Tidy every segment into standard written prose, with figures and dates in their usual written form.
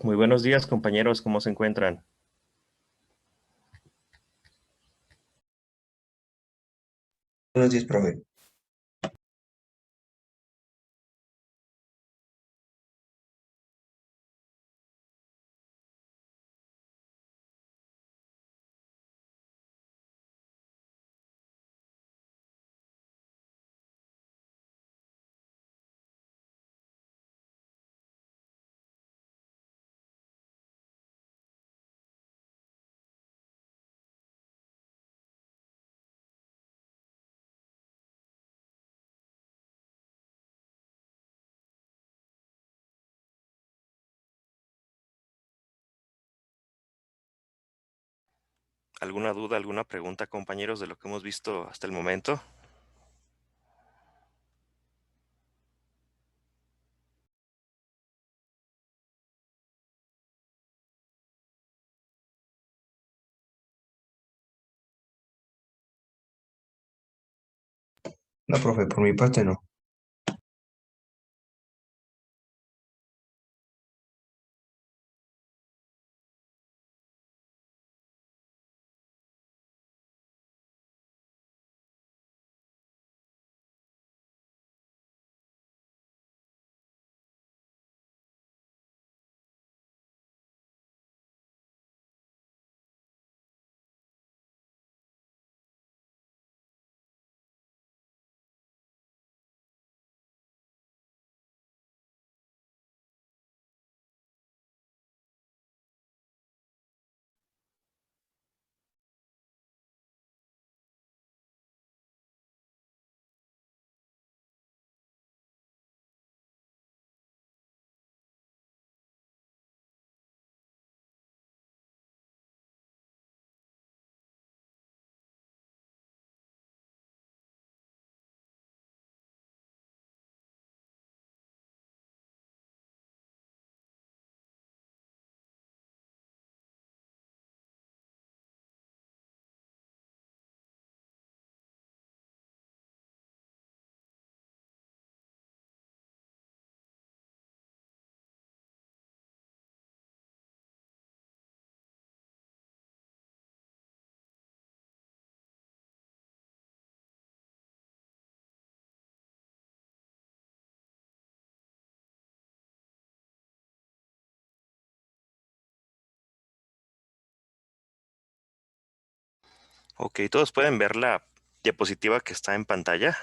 Muy buenos días, compañeros, ¿cómo se encuentran? Buenos días, profe. ¿Alguna duda, alguna pregunta, compañeros, de lo que hemos visto hasta el momento? No, profe, por mi parte no. Ok, ¿todos pueden ver la diapositiva que está en pantalla?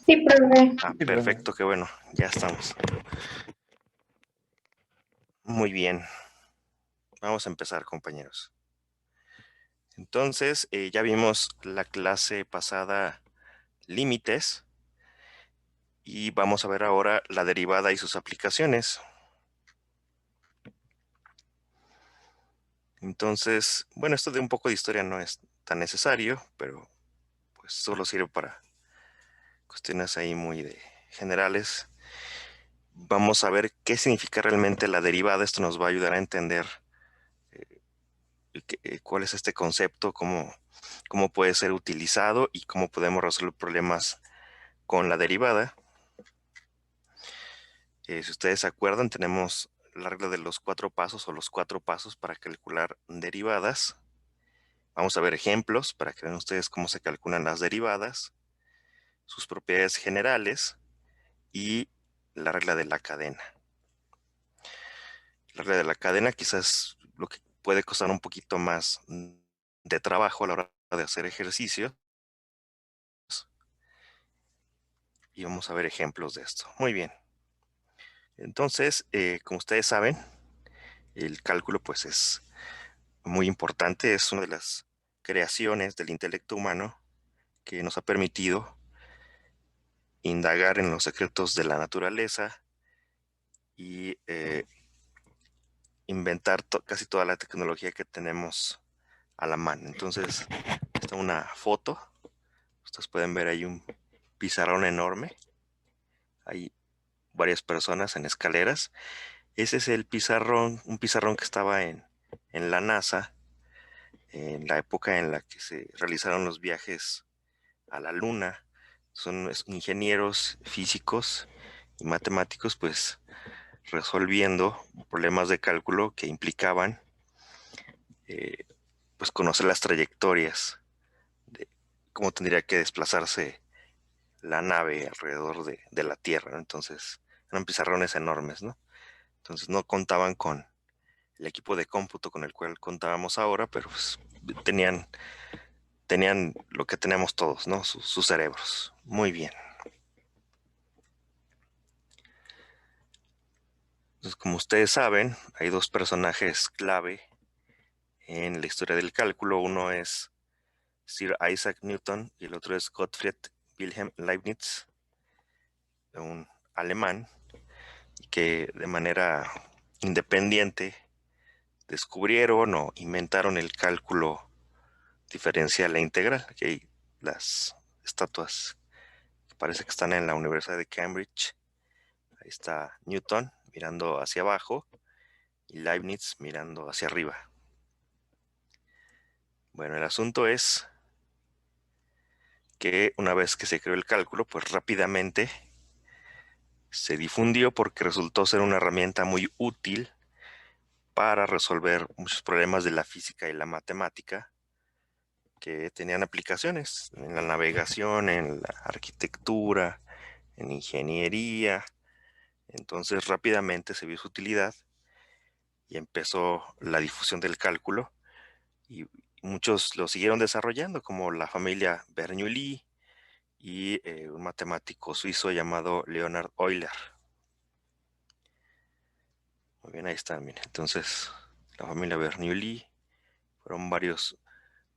Sí, profe. Ah, Sí, profe. perfecto, qué bueno, ya estamos. Muy bien, vamos a empezar, compañeros. Entonces, ya vimos la clase pasada, límites, y vamos a ver ahora la derivada y sus aplicaciones. Entonces, bueno, esto de un poco de historia no es tan necesario, pero pues solo sirve para cuestiones ahí muy generales. Vamos a ver qué significa realmente la derivada. Esto nos va a ayudar a entender cuál es este concepto, cómo puede ser utilizado y cómo podemos resolver problemas con la derivada. Si ustedes se acuerdan, tenemos la regla de los 4 pasos o los 4 pasos para calcular derivadas. Vamos a ver ejemplos para que vean ustedes cómo se calculan las derivadas, sus propiedades generales y la regla de la cadena. La regla de la cadena quizás lo que puede costar un poquito más de trabajo a la hora de hacer ejercicio. Y vamos a ver ejemplos de esto. Muy bien. Entonces, como ustedes saben, el cálculo pues es muy importante. Es una de las creaciones del intelecto humano que nos ha permitido indagar en los secretos de la naturaleza y inventar casi toda la tecnología que tenemos a la mano. Entonces, esta es una foto. Ustedes pueden ver ahí un pizarrón enorme. Hay varias personas en escaleras. Ese es el pizarrón, un pizarrón que estaba en la NASA en la época en la que se realizaron los viajes a la Luna. Son ingenieros físicos y matemáticos, pues resolviendo problemas de cálculo que implicaban pues conocer las trayectorias de cómo tendría que desplazarse la nave alrededor de la Tierra, ¿no? Entonces eran pizarrones enormes, ¿no? Entonces no contaban con el equipo de cómputo con el cual contábamos ahora, pero pues tenían lo que tenemos todos, ¿no? Sus cerebros. Muy bien. Entonces, como ustedes saben, hay dos personajes clave en la historia del cálculo. Uno es Sir Isaac Newton y el otro es Gottfried Wilhelm Leibniz, un alemán que de manera independiente descubrieron o inventaron el cálculo diferencial e integral. Aquí hay las estatuas que parece que están en la Universidad de Cambridge. Ahí está Newton mirando hacia abajo y Leibniz mirando hacia arriba. Bueno, el asunto es que una vez que se creó el cálculo, pues rápidamente se difundió porque resultó ser una herramienta muy útil para resolver muchos problemas de la física y la matemática que tenían aplicaciones en la navegación, en la arquitectura, en ingeniería. Entonces rápidamente se vio su utilidad y empezó la difusión del cálculo y muchos lo siguieron desarrollando, como la familia Bernoulli y un matemático suizo llamado Leonhard Euler. Muy bien, ahí están, miren. Entonces, la familia Bernoulli fueron varios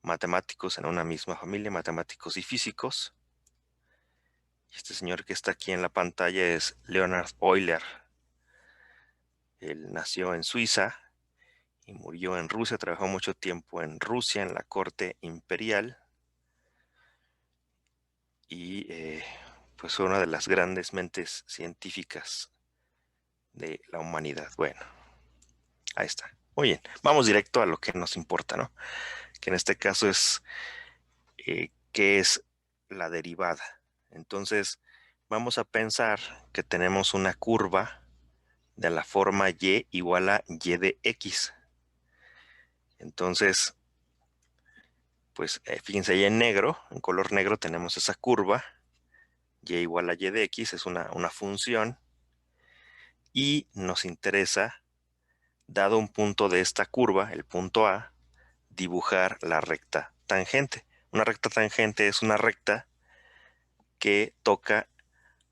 matemáticos en una misma familia, matemáticos y físicos. Y este señor que está aquí en la pantalla es Leonhard Euler. Él nació en Suiza y murió en Rusia, trabajó mucho tiempo en Rusia, en la corte imperial. Y pues fue una de las grandes mentes científicas de la humanidad. Bueno, ahí está. Muy bien, vamos directo a lo que nos importa, ¿no? Que en este caso es qué es la derivada. Entonces, vamos a pensar que tenemos una curva de la forma y igual a y de x. Entonces, pues fíjense ahí en negro, en color negro tenemos esa curva, y igual a y de x, es una función, y nos interesa, dado un punto de esta curva, el punto A, dibujar la recta tangente. Una recta tangente es una recta que toca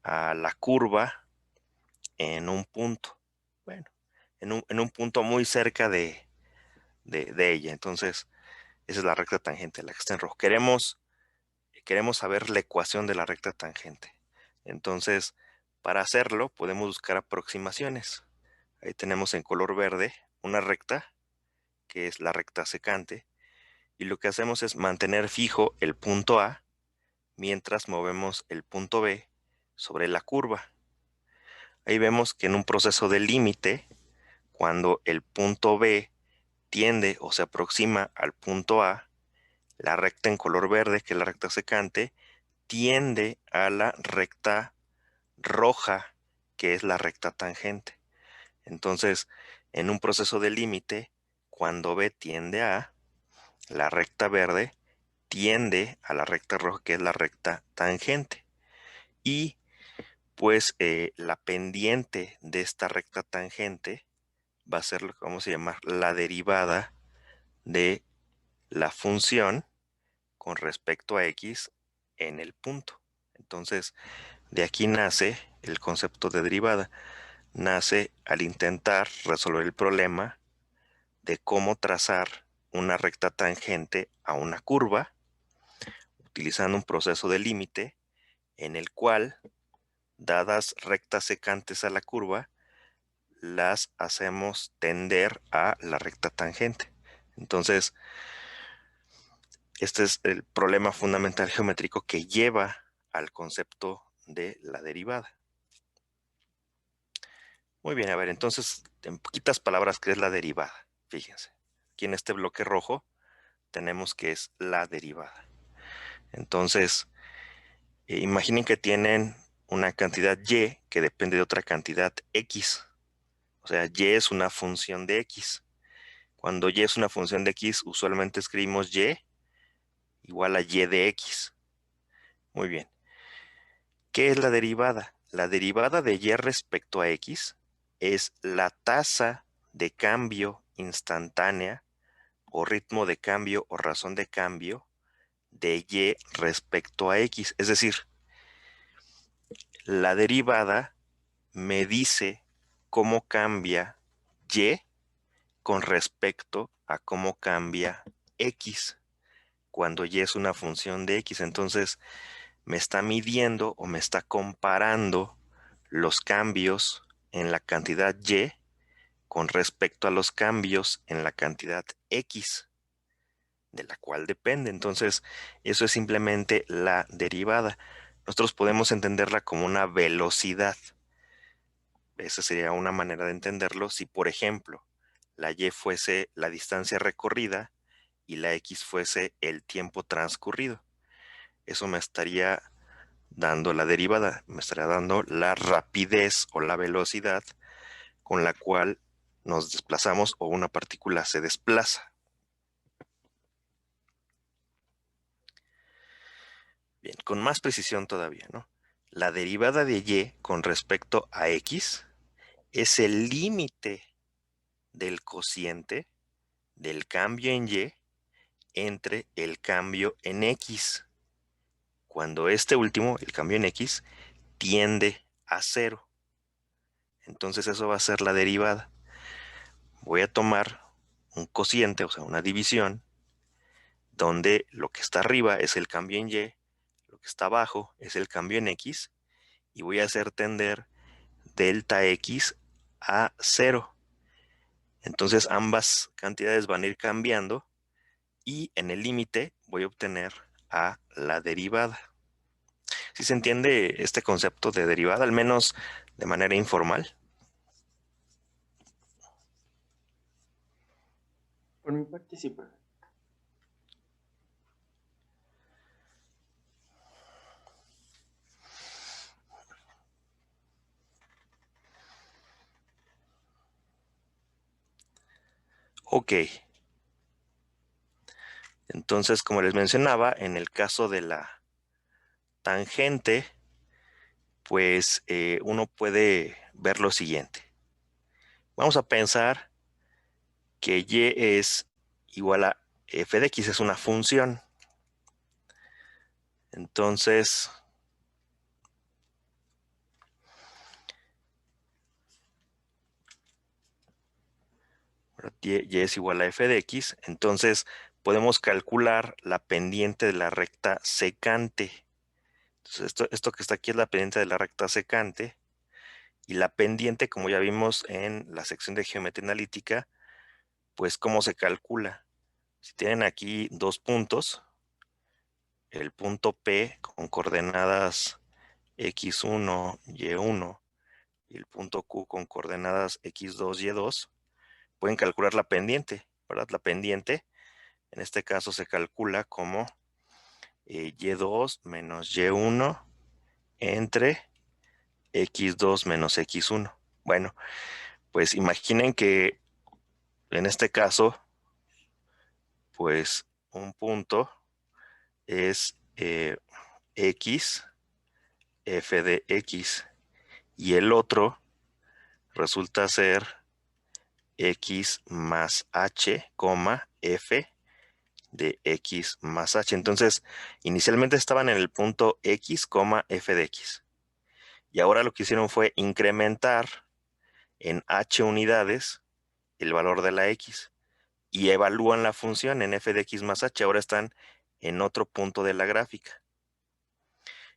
a la curva en un punto. Bueno, en un punto muy cerca de ella. Entonces, esa es la recta tangente, la que está en rojo. Queremos saber la ecuación de la recta tangente. Entonces, para hacerlo, podemos buscar aproximaciones. Ahí tenemos en color verde una recta, que es la recta secante, y lo que hacemos es mantener fijo el punto A mientras movemos el punto B sobre la curva. Ahí vemos que en un proceso de límite, cuando el punto B tiende o se aproxima al punto A, la recta en color verde, que es la recta secante, tiende a la recta roja, que es la recta tangente. Entonces, en un proceso de límite, cuando B tiende a, la recta verde tiende a la recta roja, que es la recta tangente. Y pues la pendiente de esta recta tangente va a ser lo que vamos a llamar la derivada de la función con respecto a x en el punto. Entonces, de aquí nace el concepto de derivada. Nace al intentar resolver el problema de cómo trazar una recta tangente a una curva utilizando un proceso de límite en el cual, dadas rectas secantes a la curva, las hacemos tender a la recta tangente. Entonces, este es el problema fundamental geométrico que lleva al concepto de la derivada. Muy bien, a ver, entonces, en poquitas palabras, ¿qué es la derivada? Fíjense, aquí en este bloque rojo tenemos que es la derivada. Entonces, imaginen que tienen una cantidad y que depende de otra cantidad x. O sea, y es una función de x. Cuando y es una función de x, usualmente escribimos y igual a y de x. Muy bien. ¿Qué es la derivada? La derivada de y respecto a x es la tasa de cambio instantánea o ritmo de cambio o razón de cambio de y respecto a x. Es decir, la derivada me dice cómo cambia y con respecto a cómo cambia x cuando y es una función de x. Entonces me está midiendo o me está comparando los cambios en la cantidad y con respecto a los cambios en la cantidad x de la cual depende. Entonces eso es simplemente la derivada. Nosotros podemos entenderla como una velocidad. Esa sería una manera de entenderlo si, por ejemplo, la y fuese la distancia recorrida y la x fuese el tiempo transcurrido. Eso me estaría dando la derivada, me estaría dando la rapidez o la velocidad con la cual nos desplazamos o una partícula se desplaza. Bien, con más precisión todavía, ¿no? La derivada de y con respecto a x es el límite del cociente del cambio en y entre el cambio en x, cuando este último, el cambio en x, tiende a 0. Entonces eso va a ser la derivada. Voy a tomar un cociente, o sea, una división, donde lo que está arriba es el cambio en y, lo que está abajo es el cambio en x, y voy a hacer tender delta x a 0. Entonces ambas cantidades van a ir cambiando y en el límite voy a obtener a la derivada. ¿Sí se entiende este concepto de derivada, al menos de manera informal? Por mi parte sí, profe. Ok. Entonces, como les mencionaba, en el caso de la tangente, pues uno puede ver lo siguiente. Vamos a pensar que y es igual a f de x, es una función. Entonces, y es igual a f de x, entonces podemos calcular la pendiente de la recta secante. Entonces, esto que está aquí es la pendiente de la recta secante, y la pendiente, como ya vimos en la sección de geometría analítica, pues cómo se calcula. Si tienen aquí dos puntos, el punto P con coordenadas x1, y1 y el punto Q con coordenadas x2, y2, pueden calcular la pendiente, ¿verdad? La pendiente, en este caso, se calcula como y2 menos y1 entre x2 menos x1. Bueno, pues imaginen que en este caso, pues un punto es x, f de x, y el otro resulta ser x más h, f de x más h. Entonces, inicialmente estaban en el punto x, f de x. Y ahora lo que hicieron fue incrementar en h unidades el valor de la x. Y evalúan la función en f de x más h. Ahora están en otro punto de la gráfica.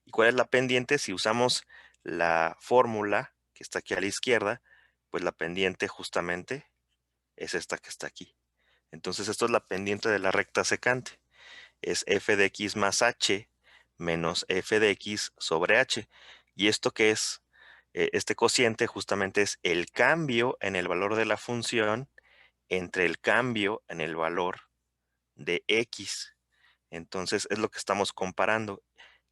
¿Y cuál es la pendiente? Si usamos la fórmula que está aquí a la izquierda, pues la pendiente justamente es esta que está aquí. Entonces esto es la pendiente de la recta secante. Es f de x más h menos f de x sobre h. ¿Y esto qué es? Este cociente justamente es el cambio en el valor de la función entre el cambio en el valor de x. Entonces es lo que estamos comparando.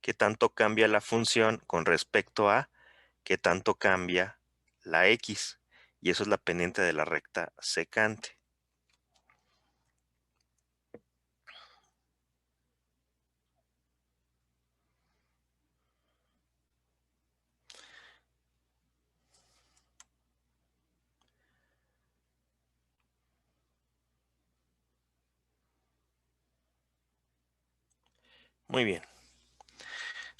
¿Qué tanto cambia la función con respecto a qué tanto cambia la x? y eso es la pendiente de la recta secante. Muy bien.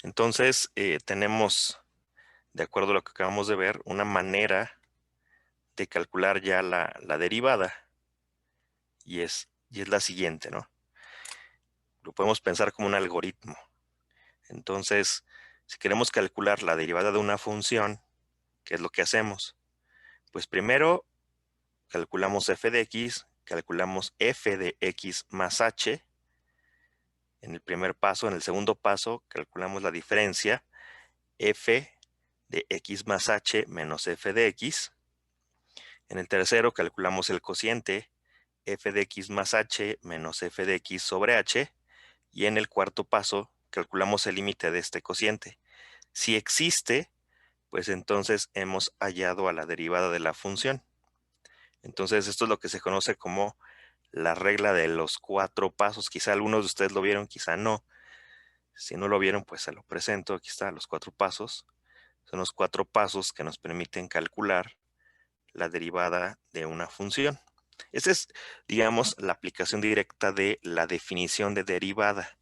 Entonces, tenemos, de acuerdo a lo que acabamos de ver, una manera de calcular ya la derivada, y es la siguiente, ¿no? Lo podemos pensar como un algoritmo. Entonces, si queremos calcular la derivada de una función, ¿qué es lo que hacemos? Pues primero calculamos f de x, calculamos f de x más h. En el primer paso, en el segundo paso, calculamos la diferencia f de x más h menos f de x. En el tercero, calculamos el cociente f de x más h menos f de x sobre h. Y en el cuarto paso, calculamos el límite de este cociente. Si existe, pues entonces hemos hallado a la derivada de la función. Entonces, esto es lo que se conoce como la regla de los 4 pasos. Quizá algunos de ustedes lo vieron, quizá no. Si no lo vieron, pues se lo presento. Aquí están los 4 pasos. Son los 4 pasos que nos permiten calcular la derivada de una función. Esa es, digamos, la aplicación directa de la definición de derivada.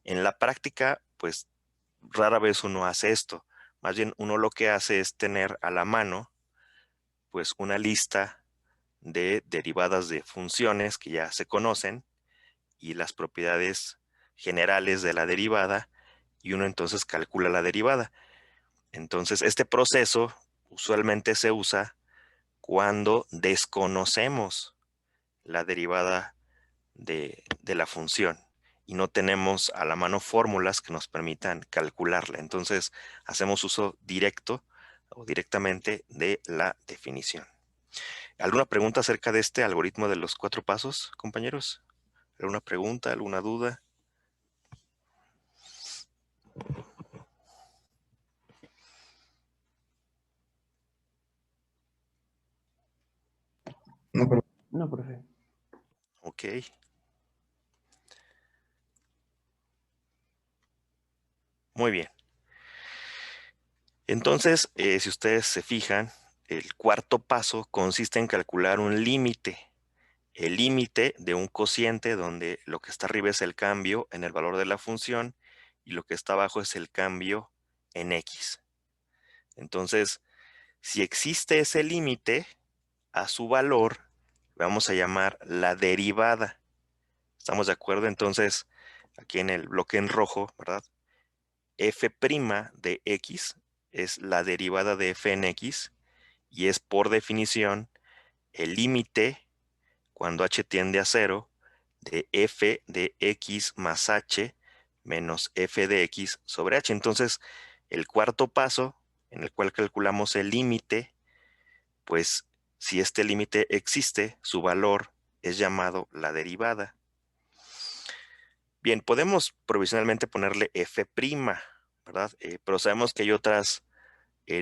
En la práctica, pues rara vez uno hace esto. Más bien uno lo que hace es tener a la mano pues una lista de derivadas de funciones que ya se conocen y las propiedades generales de la derivada, y uno entonces calcula la derivada. Entonces este proceso usualmente se usa cuando desconocemos la derivada de la función y no tenemos a la mano fórmulas que nos permitan calcularla. Entonces hacemos uso directo o directamente de la definición. ¿Alguna pregunta acerca de este algoritmo de los 4 pasos, compañeros? ¿Alguna pregunta, alguna duda? No, profe. No, profe. Ok. Muy bien. Entonces, si ustedes se fijan, el cuarto paso consiste en calcular un límite. El límite de un cociente donde lo que está arriba es el cambio en el valor de la función y lo que está abajo es el cambio en x. Entonces, si existe ese límite, a su valor vamos a llamar la derivada. ¿Estamos de acuerdo? Entonces, aquí en el bloque en rojo, ¿verdad? F' de x es la derivada de f en x y es por definición el límite cuando h tiende a 0 de f de x más h menos f de x sobre h. Entonces, el cuarto paso en el cual calculamos el límite, pues si este límite existe, su valor es llamado la derivada. Bien, podemos provisionalmente ponerle f', ¿verdad? Pero sabemos que hay otras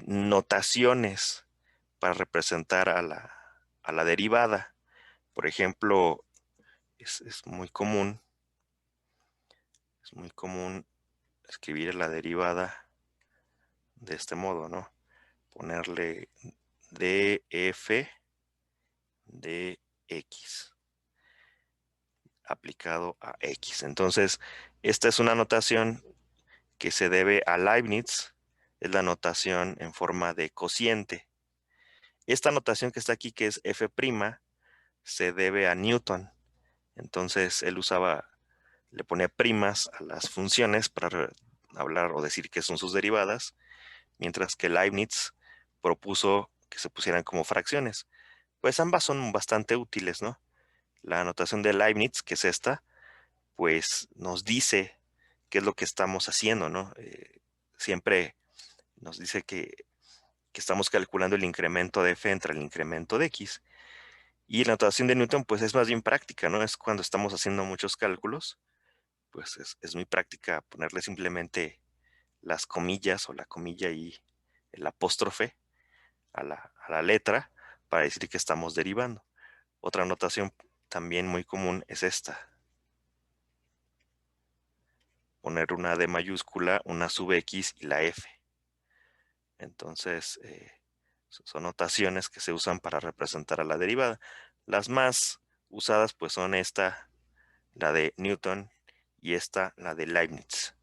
notaciones para representar a la derivada. Por ejemplo, es muy común escribir la derivada de este modo, ¿no? Ponerle df de x aplicado a x. Entonces, esta es una notación que se debe a Leibniz, es la notación en forma de cociente. Esta notación que está aquí, que es f', se debe a Newton. Entonces, él le ponía primas a las funciones para hablar o decir que son sus derivadas, mientras que Leibniz propuso que se pusieran como fracciones. Pues ambas son bastante útiles, ¿no? La notación de Leibniz, que es esta, pues nos dice qué es lo que estamos haciendo, ¿no? Siempre nos dice que estamos calculando el incremento de f entre el incremento de x. Y la notación de Newton, pues es más bien práctica, ¿no? Es cuando estamos haciendo muchos cálculos, pues es muy práctica ponerle simplemente las comillas o la comilla y el apóstrofe a la letra para decir que estamos derivando. Otra notación también muy común es esta. Poner una D mayúscula, una sub X y la F. Entonces, son notaciones que se usan para representar a la derivada. Las más usadas pues son esta, la de Newton, y esta, la de Leibniz.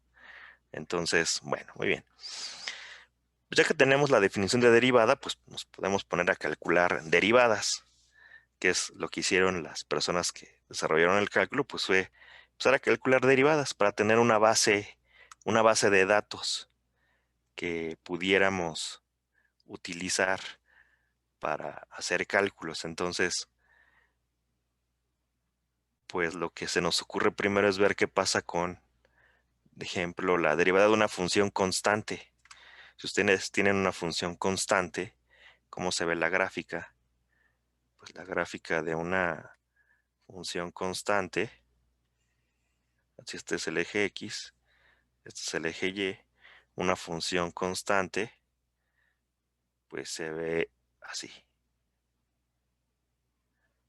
Entonces, bueno, muy bien. Ya que tenemos la definición de derivada, pues nos podemos poner a calcular derivadas, que es lo que hicieron las personas que desarrollaron el cálculo, pues fue empezar a calcular derivadas para tener una base de datos que pudiéramos utilizar para hacer cálculos. Entonces, pues lo que se nos ocurre primero es ver qué pasa con, por ejemplo, la derivada de una función constante. Si ustedes tienen una función constante, ¿cómo se ve la gráfica? Pues la gráfica de una función constante, si este es el eje X, este es el eje Y, una función constante, pues se ve así.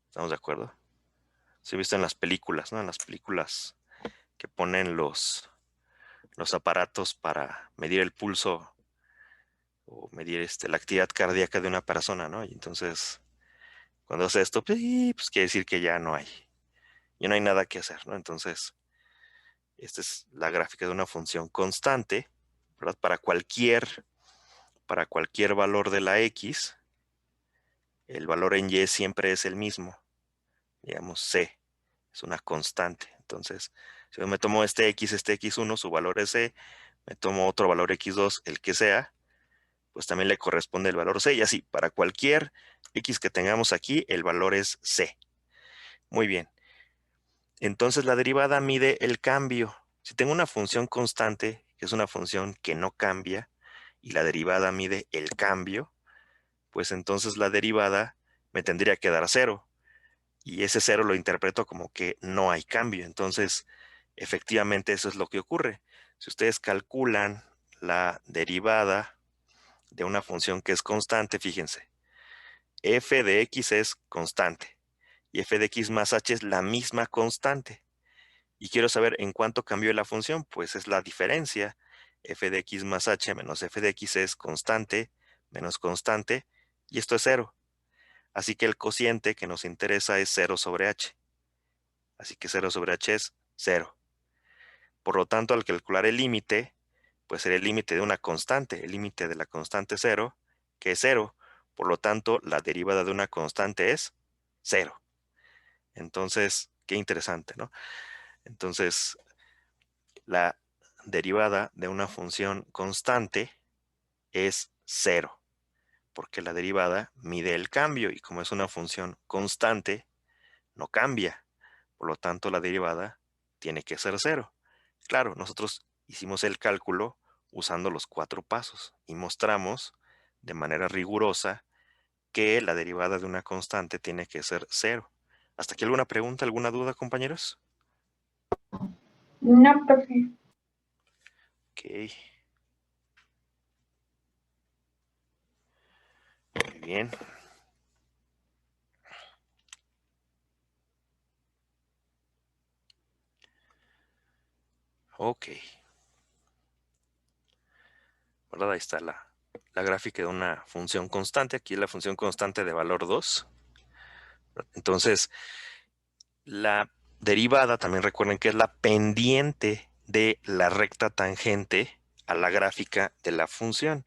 ¿Estamos de acuerdo? Se ha visto en las películas, ¿no? En las películas que ponen los aparatos para medir el pulso o medir la actividad cardíaca de una persona, ¿no? Y entonces, cuando hace esto, pues quiere decir que ya no hay nada que hacer, ¿no? Entonces, esta es la gráfica de una función constante, ¿verdad? Para cualquier valor de la X, el valor en Y siempre es el mismo. Digamos, C es una constante. Entonces, si yo me tomo este X1, su valor es C, me tomo otro valor X2, el que sea, pues también le corresponde el valor C, y así, para cualquier X que tengamos aquí, el valor es C. Muy bien. Entonces, la derivada mide el cambio. Si tengo una función constante, que es una función que no cambia, y la derivada mide el cambio, pues entonces la derivada me tendría que dar 0. Y ese 0 lo interpreto como que no hay cambio. Entonces, efectivamente, eso es lo que ocurre. Si ustedes calculan la derivada de una función que es constante, fíjense, f de x es constante y f de x más h es la misma constante. Y quiero saber en cuánto cambió la función, pues es la diferencia. F de x más h menos f de x es constante menos constante, y esto es 0. Así que el cociente que nos interesa es 0 sobre h. Así que 0 sobre h es 0. Por lo tanto, al calcular el límite, pues será el límite de una constante, el límite de la constante 0, que es 0. Por lo tanto, la derivada de una constante es 0. Entonces, qué interesante, ¿no? Entonces, la derivada de una función constante es 0, porque la derivada mide el cambio, y como es una función constante, no cambia. Por lo tanto, la derivada tiene que ser 0. Claro, nosotros hicimos el cálculo usando los 4 pasos y mostramos de manera rigurosa que la derivada de una constante tiene que ser 0. ¿Hasta aquí alguna pregunta, alguna duda, compañeros? No, profe. Ok. Muy bien. Ok. ¿Verdad? Ahí está la gráfica de una función constante. Aquí es la función constante de valor 2. Entonces, la derivada, también recuerden que es la pendiente de la recta tangente a la gráfica de la función.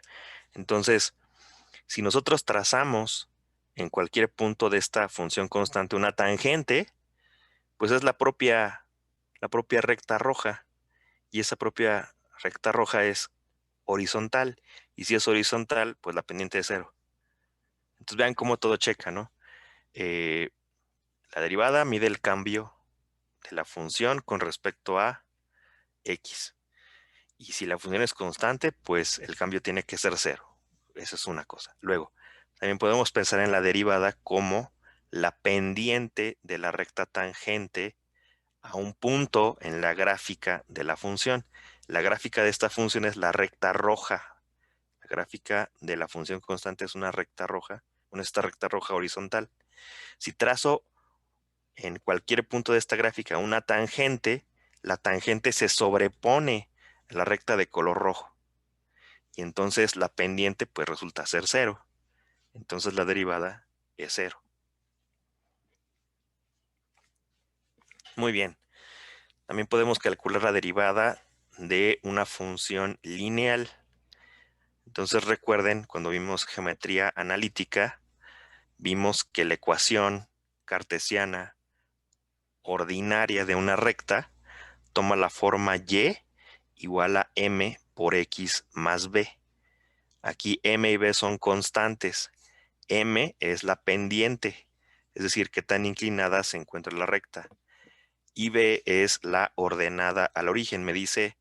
Entonces, si nosotros trazamos en cualquier punto de esta función constante una tangente, pues es la propia recta roja, y esa propia recta roja es horizontal, y si es horizontal, pues la pendiente es 0. Entonces vean cómo todo checa, ¿no? La derivada mide el cambio de la función con respecto a x. Y si la función es constante, pues el cambio tiene que ser 0. Esa es una cosa. Luego, también podemos pensar en la derivada como la pendiente de la recta tangente a un punto en la gráfica de la función. La gráfica de esta función es la recta roja. La gráfica de la función constante es una recta roja con esta recta roja horizontal. Si trazo en cualquier punto de esta gráfica una tangente, la tangente se sobrepone a la recta de color rojo. Y entonces la pendiente pues resulta ser 0. Entonces la derivada es 0. Muy bien. También podemos calcular la derivada de una función lineal. Entonces recuerden, cuando vimos geometría analítica, vimos que la ecuación cartesiana ordinaria de una recta toma la forma y igual a m por x más b. Aquí m y b son constantes. M es la pendiente, es decir, qué tan inclinada se encuentra la recta. Y b es la ordenada al origen, me dice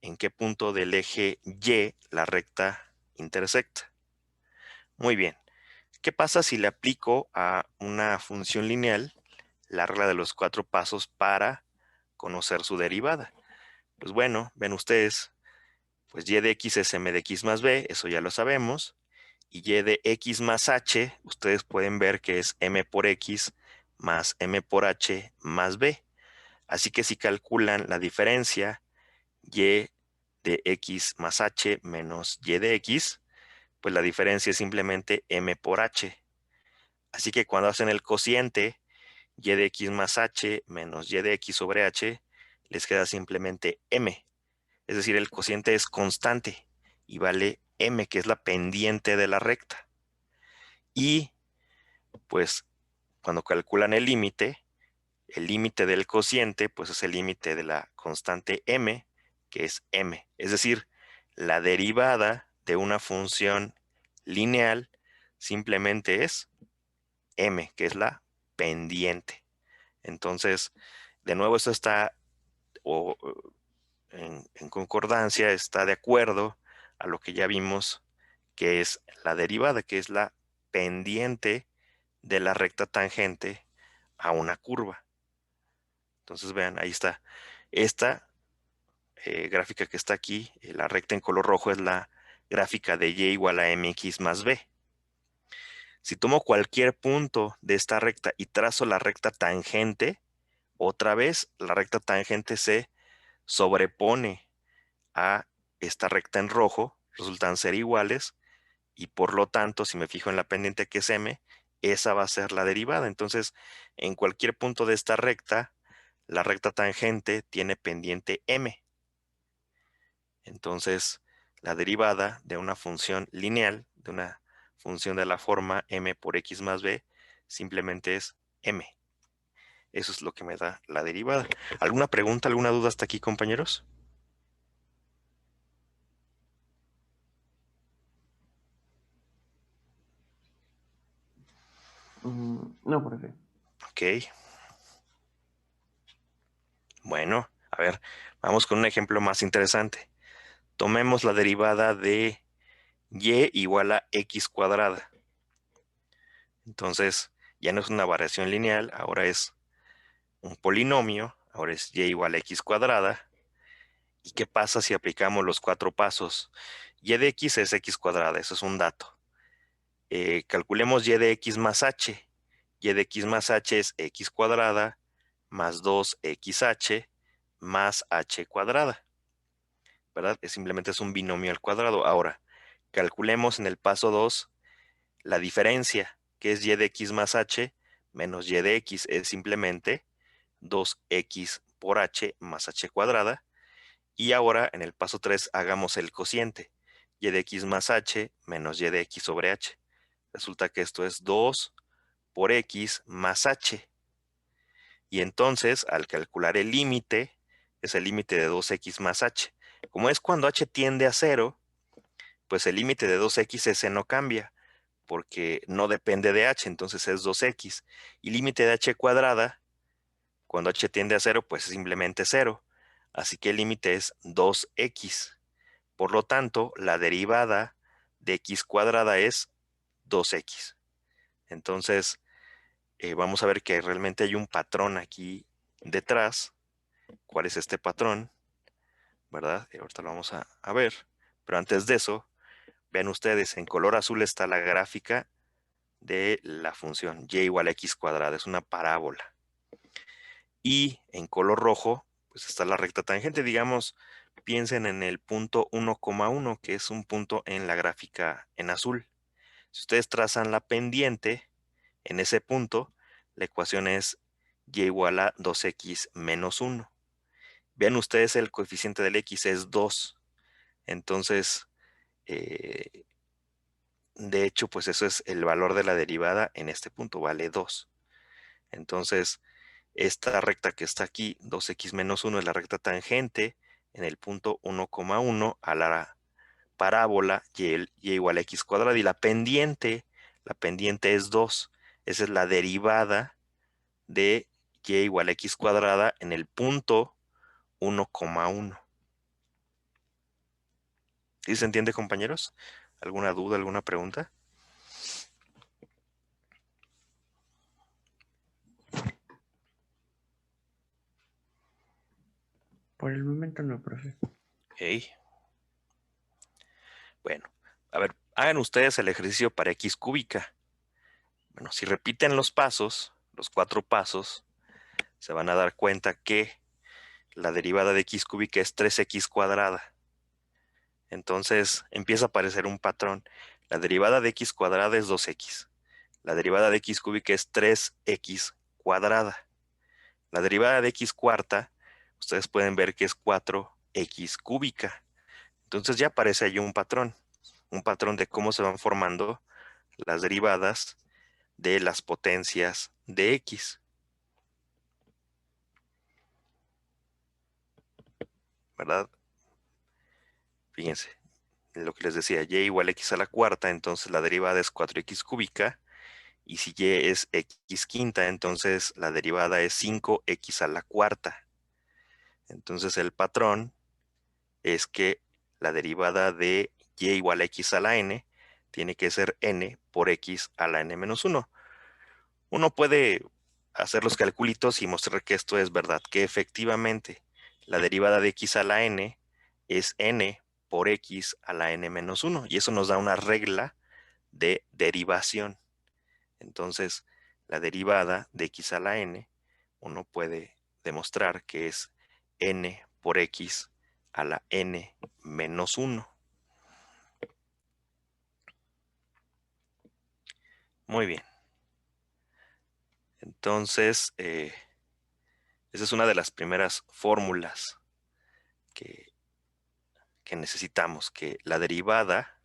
en qué punto del eje Y la recta intersecta. Muy bien. ¿Qué pasa si le aplico a una función lineal la regla de los 4 pasos para conocer su derivada? Pues bueno, ven ustedes, pues y de x es m de x más b, eso ya lo sabemos. Y y de x más h, ustedes pueden ver que es m por x más m por h más b. Así que si calculan la diferencia y de x más h menos y de x, pues la diferencia es simplemente m por h. Así que cuando hacen el cociente, y de x más h menos y de x sobre h, les queda simplemente m. Es decir, el cociente es constante y vale m, que es la pendiente de la recta. Y pues cuando calculan el límite del cociente, pues es el límite de la constante m, que es m. Es decir, la derivada de una función lineal simplemente es m, que es la pendiente. Entonces, de nuevo, esto está en concordancia, está de acuerdo a lo que ya vimos, que es la derivada, que es la pendiente de la recta tangente a una curva. Entonces, vean, ahí está. Esta gráfica que está aquí, la recta en color rojo, es la gráfica de y igual a mx más b. Si tomo cualquier punto de esta recta y trazo la recta tangente, otra vez la recta tangente se sobrepone a esta recta en rojo, resultan ser iguales, y por lo tanto, si me fijo en la pendiente que es m, esa va a ser la derivada. Entonces, en cualquier punto de esta recta, la recta tangente tiene pendiente m. Entonces, la derivada de una función lineal, de una función de la forma m por x más b, simplemente es m. Eso es lo que me da la derivada. ¿Alguna pregunta, alguna duda hasta aquí, compañeros? No, profe. Ok. Bueno, a ver, vamos con un ejemplo más interesante. Tomemos la derivada de y igual a x cuadrada. Entonces, ya no es una variación lineal, ahora es un polinomio, ahora es y igual a x cuadrada. ¿Y qué pasa si aplicamos los 4 pasos? Y de x es x cuadrada, eso es un dato. Calculemos y de x más h. Y de x más h es x cuadrada más 2xh más h cuadrada, ¿verdad? Simplemente es un binomio al cuadrado. Ahora, calculemos en el paso 2 la diferencia, que es y de x más h menos y de x, es simplemente 2x por h más h cuadrada. Y ahora en el paso 3 hagamos el cociente, y de x más h menos y de x sobre h. Resulta que esto es 2 por x más h. Y entonces, al calcular el límite, es el límite de 2x más h. Como es cuando h tiende a 0, pues el límite de 2x ese no cambia, porque no depende de h, entonces es 2x. Y límite de h cuadrada, cuando h tiende a 0, pues es simplemente 0. Así que el límite es 2x. Por lo tanto, la derivada de x cuadrada es 2x. Entonces, vamos a ver que realmente hay un patrón aquí detrás. ¿Cuál es este patrón? ¿Verdad? Ahorita lo vamos a ver. Pero antes de eso, vean ustedes, en color azul está la gráfica de la función y igual a x cuadrada, es una parábola. Y en color rojo, pues está la recta tangente. Digamos, piensen en el punto 1,1, que es un punto en la gráfica en azul. Si ustedes trazan la pendiente en ese punto, la ecuación es y igual a 2x menos 1. Vean ustedes, el coeficiente del x es 2. Entonces, de hecho, pues eso es el valor de la derivada en este punto, vale 2. Entonces, esta recta que está aquí, 2x menos 1, es la recta tangente en el punto 1,1 a la parábola y igual a x cuadrado. Y la pendiente es 2. Esa es la derivada de y igual a x cuadrada en el punto 1,1. ¿Sí se entiende, compañeros? ¿Alguna duda, alguna pregunta? Por el momento no, profe. Ok. Bueno, a ver, hagan ustedes el ejercicio para x cúbica. Bueno, si repiten los pasos, los 4 pasos, se van a dar cuenta que la derivada de x cúbica es 3x cuadrada. Entonces empieza a aparecer un patrón. La derivada de x cuadrada es 2x. La derivada de x cúbica es 3x cuadrada. La derivada de x cuarta, ustedes pueden ver que es 4x cúbica. Entonces ya aparece ahí un patrón de cómo se van formando las derivadas de las potencias de x. ¿Verdad? Fíjense, lo que les decía, y igual a x a la cuarta, entonces la derivada es 4x cúbica. Y si y es x quinta, entonces la derivada es 5x a la cuarta. Entonces el patrón es que la derivada de y igual a x a la n tiene que ser n por x a la n menos 1. Uno puede hacer los calculitos y mostrar que esto es verdad, que efectivamente la derivada de x a la n es n por x a la n menos 1. Y eso nos da una regla de derivación. Entonces, la derivada de x a la n, uno puede demostrar que es n por x a la n menos 1. Muy bien. Entonces, esa es una de las primeras fórmulas que necesitamos, que la derivada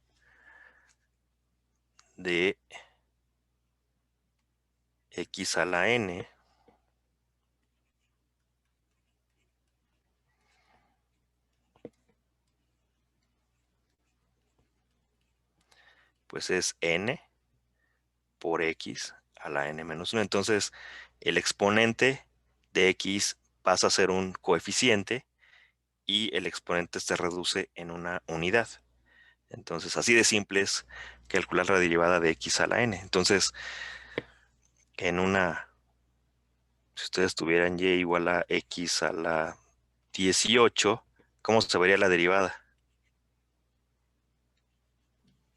de x a la n pues es n por x a la n menos 1. Entonces, el exponente de x pasa a ser un coeficiente y el exponente se reduce en una unidad. Entonces, así de simple es calcular la derivada de x a la n. Entonces, si ustedes tuvieran y igual a x a la 18, ¿cómo se vería la derivada?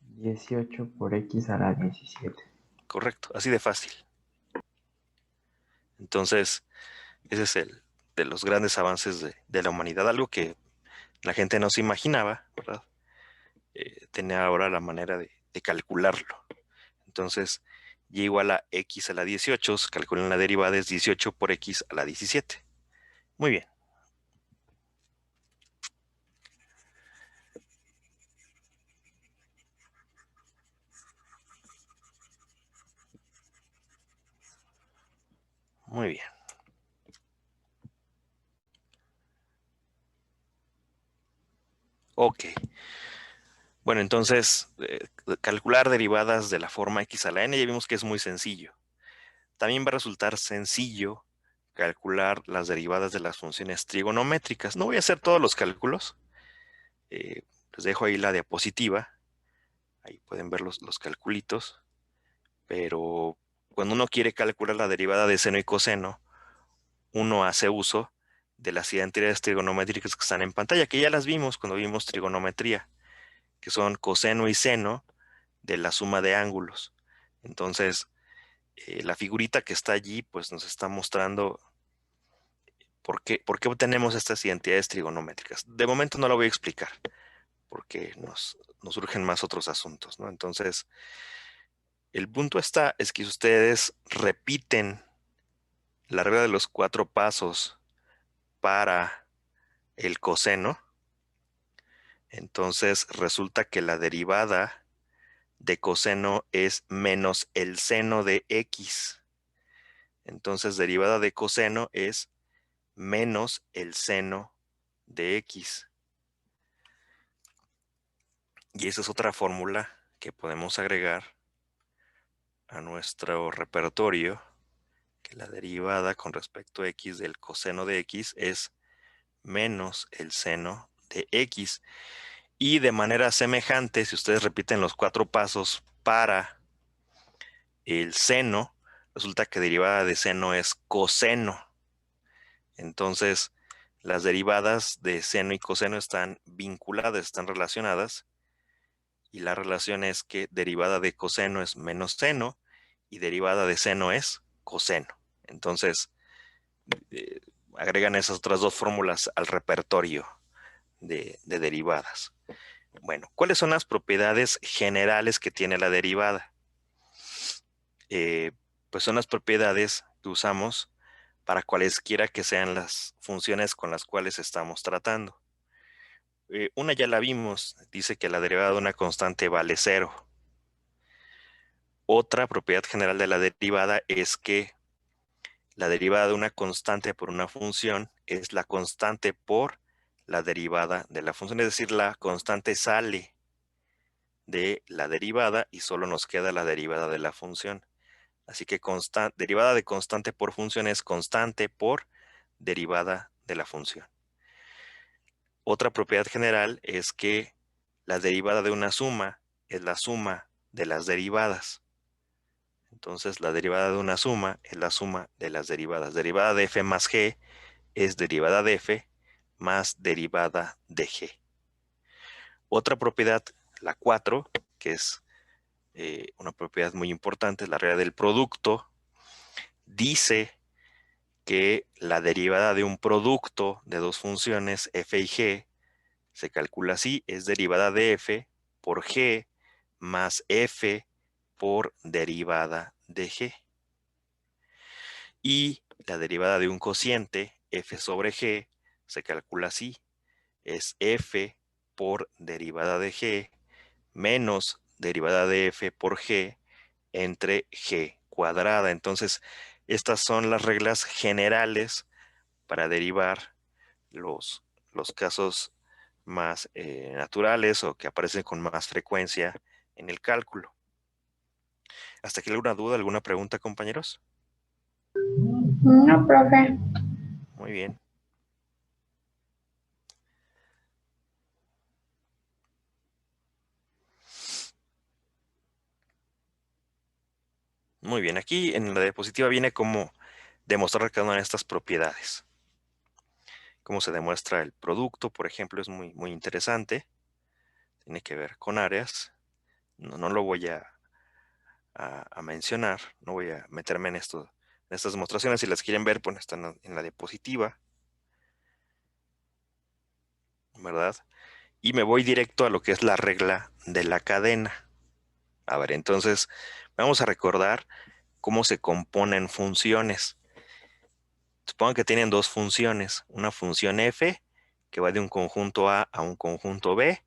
18 por x a la 17. Correcto, así de fácil. Entonces, ese es el de los grandes avances de la humanidad, algo que la gente no se imaginaba, ¿verdad? Tenía ahora la manera de calcularlo. Entonces, y igual a x a la 18, se calculan la derivada es 18 por x a la 17. Muy bien. Muy bien. Ok. Bueno, entonces, calcular derivadas de la forma x a la n ya vimos que es muy sencillo. También va a resultar sencillo calcular las derivadas de las funciones trigonométricas. No voy a hacer todos los cálculos. Les dejo ahí la diapositiva. Ahí pueden ver los calculitos. Pero cuando uno quiere calcular la derivada de seno y coseno, uno hace uso de las identidades trigonométricas que están en pantalla, que ya las vimos cuando vimos trigonometría, que son coseno y seno de la suma de ángulos. Entonces, la figurita que está allí, pues nos está mostrando por qué obtenemos estas identidades trigonométricas. De momento no la voy a explicar, porque nos surgen más otros asuntos, ¿no? Entonces, el punto es que si ustedes repiten la regla de los 4 pasos para el coseno, entonces resulta que la derivada de coseno es menos el seno de x. Entonces, derivada de coseno es menos el seno de x. Y esa es otra fórmula que podemos agregar a nuestro repertorio, que la derivada con respecto a x del coseno de x es menos el seno de x. Y de manera semejante, si ustedes repiten los 4 pasos para el seno, resulta que derivada de seno es coseno. Entonces, las derivadas de seno y coseno están vinculadas, están relacionadas. Y la relación es que derivada de coseno es menos seno y derivada de seno es coseno. Entonces, eh, agregan esas otras dos fórmulas al repertorio de derivadas. Bueno, ¿cuáles son las propiedades generales que tiene la derivada? Pues son las propiedades que usamos para cualesquiera que sean las funciones con las cuales estamos tratando. Una ya la vimos, dice que la derivada de una constante vale 0. Otra propiedad general de la derivada es que la derivada de una constante por una función es la constante por la derivada de la función, es decir, la constante sale de la derivada y solo nos queda la derivada de la función. Así que derivada de constante por función es constante por derivada de la función. Otra propiedad general es que la derivada de una suma es la suma de las derivadas. Entonces, la derivada de una suma es la suma de las derivadas. Derivada de f más g es derivada de f más derivada de g. Otra propiedad, la 4, que es una propiedad muy importante, la regla del producto, dice que la derivada de un producto de dos funciones, f y g, se calcula así, es derivada de f por g más f por derivada de g. Y la derivada de un cociente, f sobre g, se calcula así, es f por derivada de g menos derivada de f por g entre g cuadrada. Entonces, estas son las reglas generales para derivar los casos más naturales o que aparecen con más frecuencia en el cálculo. ¿Hasta aquí alguna duda, alguna pregunta, compañeros? No, profe. Muy bien. Muy bien, aquí en la diapositiva viene cómo demostrar cada una de estas propiedades. Cómo se demuestra el producto, por ejemplo, es muy interesante. Tiene que ver con áreas. No lo voy a mencionar, no voy a meterme en estas demostraciones. Si las quieren ver, pues están en la diapositiva, ¿verdad? Y me voy directo a lo que es la regla de la cadena. A ver, entonces vamos a recordar cómo se componen funciones. Supongan que tienen dos funciones, una función f que va de un conjunto A a un conjunto B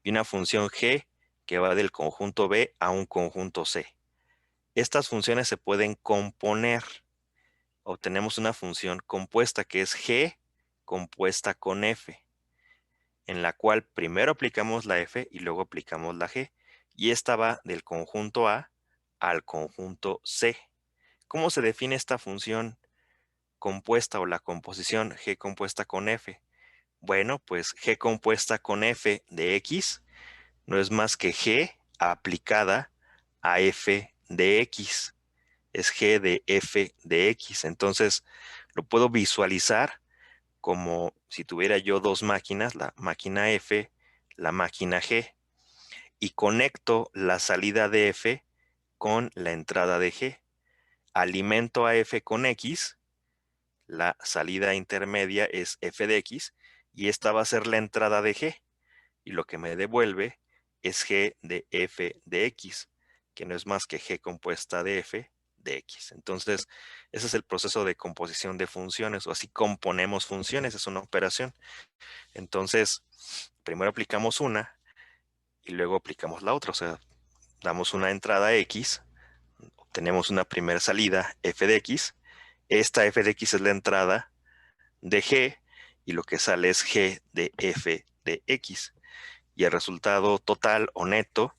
y una función g que va del conjunto B a un conjunto C. Estas funciones se pueden componer. Obtenemos una función compuesta que es g compuesta con f, en la cual primero aplicamos la f y luego aplicamos la g. Y esta va del conjunto A al conjunto C. ¿Cómo se define esta función compuesta o la composición g compuesta con f? Bueno, pues g compuesta con f de x no es más que g aplicada a f de x. Es g de f de x. Entonces, lo puedo visualizar como si tuviera yo dos máquinas, la máquina f, la máquina g, y conecto la salida de f con la entrada de G. Alimento a F con X, la salida intermedia es F de X, y esta va a ser la entrada de G. Y lo que me devuelve es G de F de X, que no es más que G compuesta de F de X. Entonces, ese es el proceso de composición de funciones, o así componemos funciones, es una operación. Entonces, primero aplicamos una y luego aplicamos la otra, o sea, damos una entrada X, obtenemos una primera salida F de X, esta F de X es la entrada de G y lo que sale es G de F de X. Y el resultado total o neto,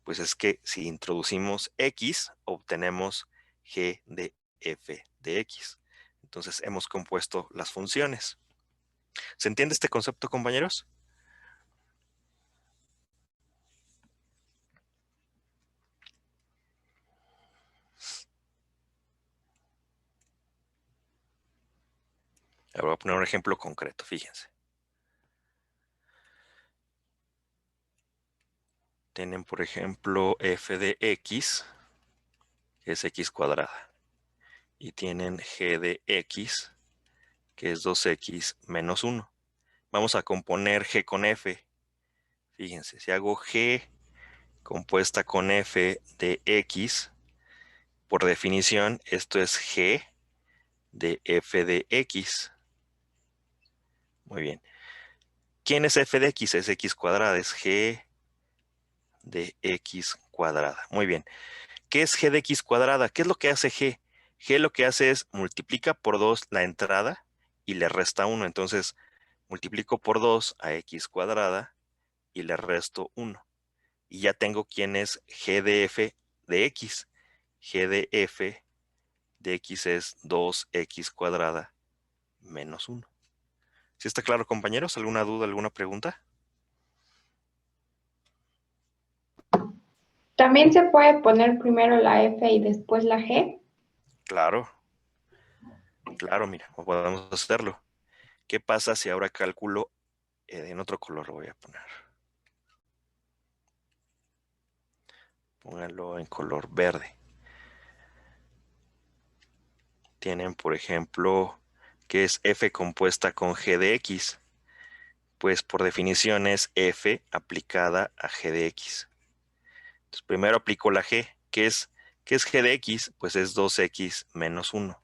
pues es que si introducimos X, obtenemos G de F de X. Entonces hemos compuesto las funciones. ¿Se entiende este concepto, compañeros? Ahora voy a poner un ejemplo concreto, fíjense. Tienen, por ejemplo, F de X, que es X cuadrada. Y tienen G de X, que es 2X menos 1. Vamos a componer G con F. Fíjense, si hago G compuesta con F de X, por definición, esto es G de F de X. Muy bien. ¿Quién es F de X? Es X cuadrada, es G de X cuadrada. Muy bien. ¿Qué es G de X cuadrada? ¿Qué es lo que hace G? G lo que hace es multiplica por 2 la entrada y le resta 1. Entonces, multiplico por 2 a X cuadrada y le resto 1. Y ya tengo quién es G de F de X. G de F de X es 2X cuadrada menos 1. ¿Sí está claro, compañeros? ¿Alguna duda, alguna pregunta? ¿También se puede poner primero la F y después la G? Claro, claro, mira, podemos hacerlo. ¿Qué pasa si ahora calculo en otro color? Lo voy a poner. Pónganlo en color verde. Tienen, por ejemplo, ¿qué es F compuesta con G de X? Pues por definición es F aplicada a G de X. Entonces primero aplico la G. ¿Qué es G de X? Pues es 2X menos 1.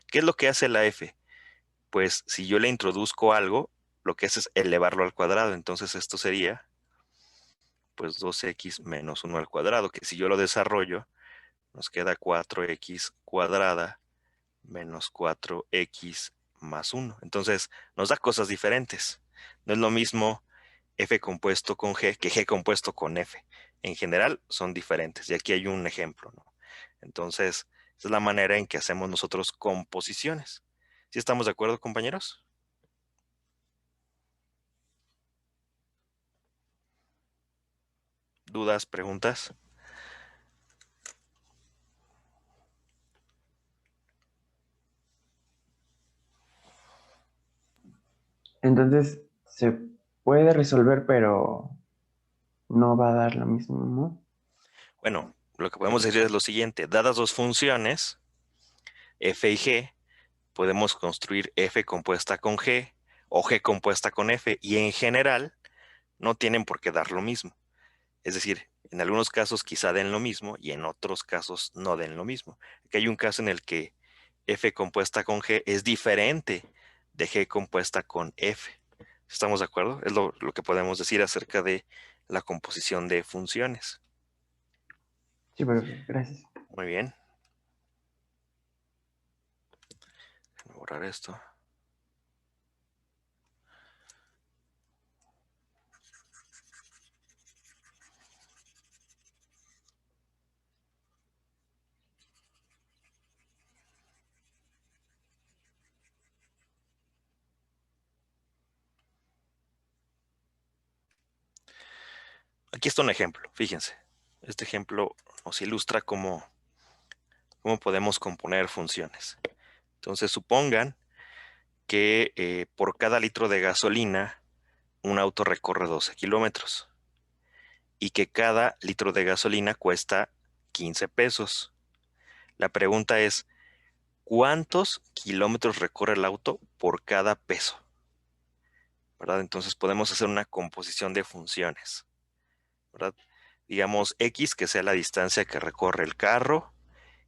¿Qué es lo que hace la F? Pues si yo le introduzco algo, lo que hace es elevarlo al cuadrado. Entonces esto sería pues 2X menos 1 al cuadrado, que si yo lo desarrollo, nos queda 4X cuadrada menos 4X más 1. Entonces nos da cosas diferentes. No es lo mismo F compuesto con G que G compuesto con F. En general son diferentes. Y aquí hay un ejemplo, ¿no? Entonces, esa es la manera en que hacemos nosotros composiciones. ¿Sí estamos de acuerdo, compañeros? ¿Dudas, preguntas? Entonces, se puede resolver, pero no va a dar lo mismo, ¿no? Bueno, lo que podemos decir es lo siguiente. Dadas dos funciones, F y G, podemos construir F compuesta con G o G compuesta con F. Y en general, no tienen por qué dar lo mismo. Es decir, en algunos casos quizá den lo mismo y en otros casos no den lo mismo. Aquí hay un caso en el que F compuesta con G es diferente de G compuesta con F. ¿Estamos de acuerdo? Es lo que podemos decir acerca de la composición de funciones. Sí, profe, gracias. Muy bien. Voy a borrar esto. Aquí está un ejemplo, fíjense. Este ejemplo nos ilustra cómo podemos componer funciones. Entonces, supongan que por cada litro de gasolina, un auto recorre 12 kilómetros y que cada litro de gasolina cuesta 15 pesos. La pregunta es, ¿cuántos kilómetros recorre el auto por cada peso? ¿Verdad? Entonces podemos hacer una composición de funciones, ¿verdad? Digamos X, que sea la distancia que recorre el carro,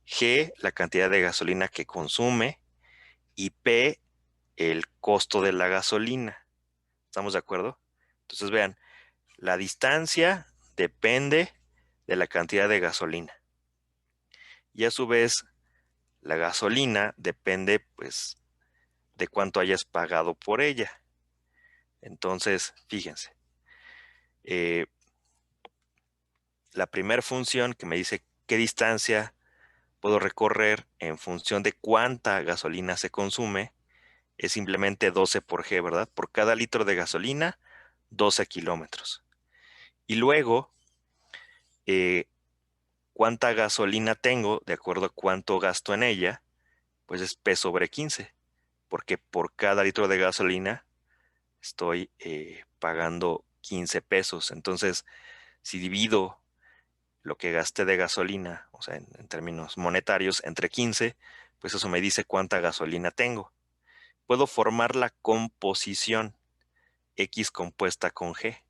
G, la cantidad de gasolina que consume, y P, el costo de la gasolina. ¿Estamos de acuerdo? Entonces vean, la distancia depende de la cantidad de gasolina. Y a su vez, la gasolina depende, pues, de cuánto hayas pagado por ella. Entonces, fíjense. La primera función que me dice qué distancia puedo recorrer en función de cuánta gasolina se consume es simplemente 12 por G, ¿verdad? Por cada litro de gasolina, 12 kilómetros. Y luego, cuánta gasolina tengo, de acuerdo a cuánto gasto en ella, pues es P sobre 15, porque por cada litro de gasolina estoy pagando 15 pesos. Entonces, si divido lo que gasté de gasolina, o sea, en términos monetarios, entre 15, pues eso me dice cuánta gasolina tengo. Puedo formar la composición X compuesta con G,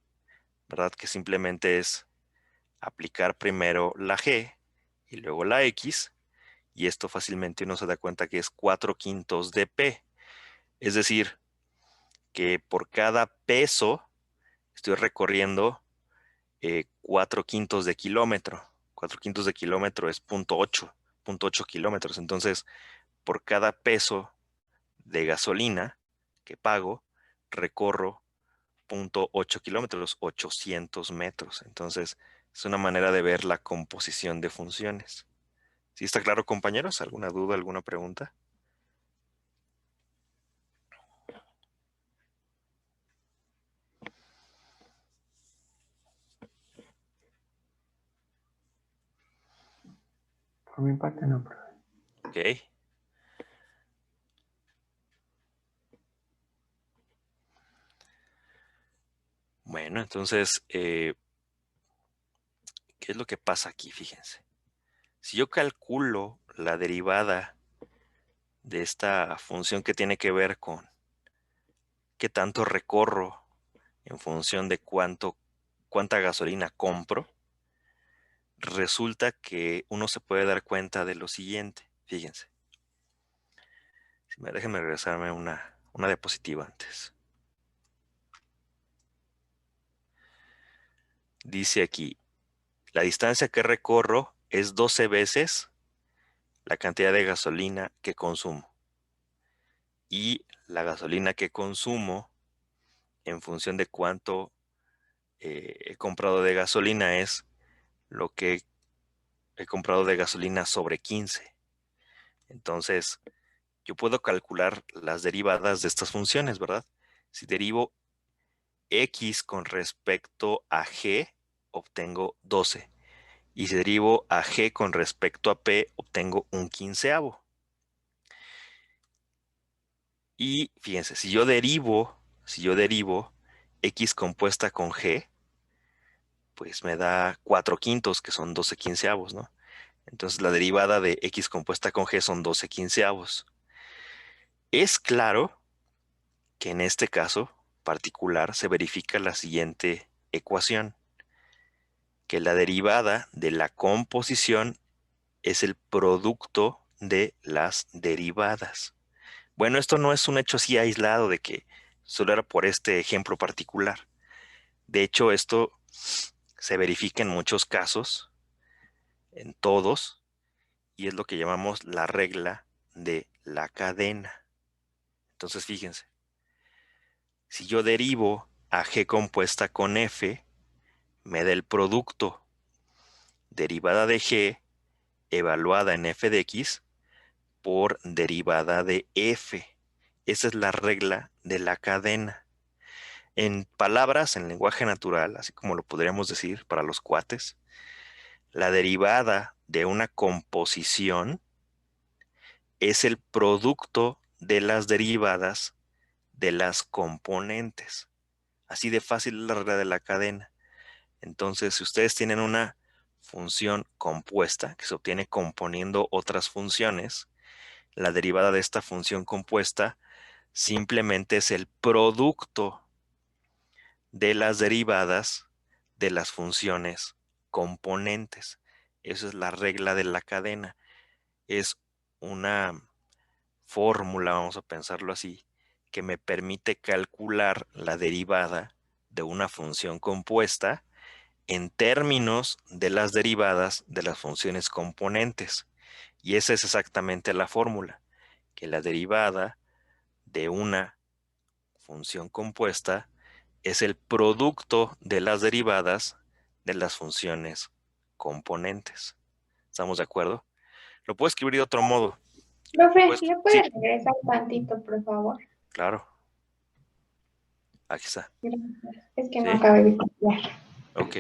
¿verdad? Que simplemente es aplicar primero la G y luego la X, y esto fácilmente uno se da cuenta que es 4/5 de P. Es decir, que por cada peso estoy recorriendo 4/5 de kilómetro. 4/5 de kilómetro es 0.8 kilómetros. Entonces, por cada peso de gasolina que pago, recorro 0.8 kilómetros, 800 metros. Entonces, es una manera de ver la composición de funciones. ¿Sí está claro, compañeros? ¿Alguna duda, alguna pregunta? Por mi parte no, profe. Ok. Bueno, entonces, ¿qué es lo que pasa aquí? Fíjense. Si yo calculo la derivada de esta función que tiene que ver con qué tanto recorro en función de cuánta gasolina compro, resulta que uno se puede dar cuenta de lo siguiente. Fíjense. Déjenme regresarme una diapositiva antes. Dice aquí, la distancia que recorro es 12 veces la cantidad de gasolina que consumo. Y la gasolina que consumo en función de cuánto he comprado de gasolina es lo que he comprado de gasolina sobre 15. Entonces, yo puedo calcular las derivadas de estas funciones, ¿verdad? Si derivo X con respecto a G, obtengo 12. Y si derivo a G con respecto a P, obtengo un quinceavo. Y fíjense, si yo derivo X compuesta con G, pues me da 4/5, que son 12 quinceavos, ¿no? Entonces la derivada de X compuesta con G son 12 quinceavos. Es claro que en este caso particular se verifica la siguiente ecuación, que la derivada de la composición es el producto de las derivadas. Bueno, esto no es un hecho así aislado de que solo era por este ejemplo particular. De hecho, esto se verifica en muchos casos, en todos, y es lo que llamamos la regla de la cadena. Entonces, fíjense, si yo derivo a G compuesta con F, me da el producto derivada de G evaluada en f de x por derivada de f. Esa es la regla de la cadena. En palabras, en lenguaje natural, así como lo podríamos decir para los cuates, la derivada de una composición es el producto de las derivadas de las componentes. Así de fácil es la regla de la cadena. Entonces, si ustedes tienen una función compuesta que se obtiene componiendo otras funciones, la derivada de esta función compuesta simplemente es el producto de las derivadas de las funciones componentes. Esa es la regla de la cadena. Es una fórmula, vamos a pensarlo así, que me permite calcular la derivada de una función compuesta en términos de las derivadas de las funciones componentes. Y esa es exactamente la fórmula, que la derivada de una función compuesta es el producto de las derivadas de las funciones componentes. ¿Estamos de acuerdo? Lo puedo escribir de otro modo. Profe, Pues, ¿le sí, puede regresar tantito, por favor? claro. Aquí está. Gracias. Es que no ¿Sí? acabé de copiar. Ok.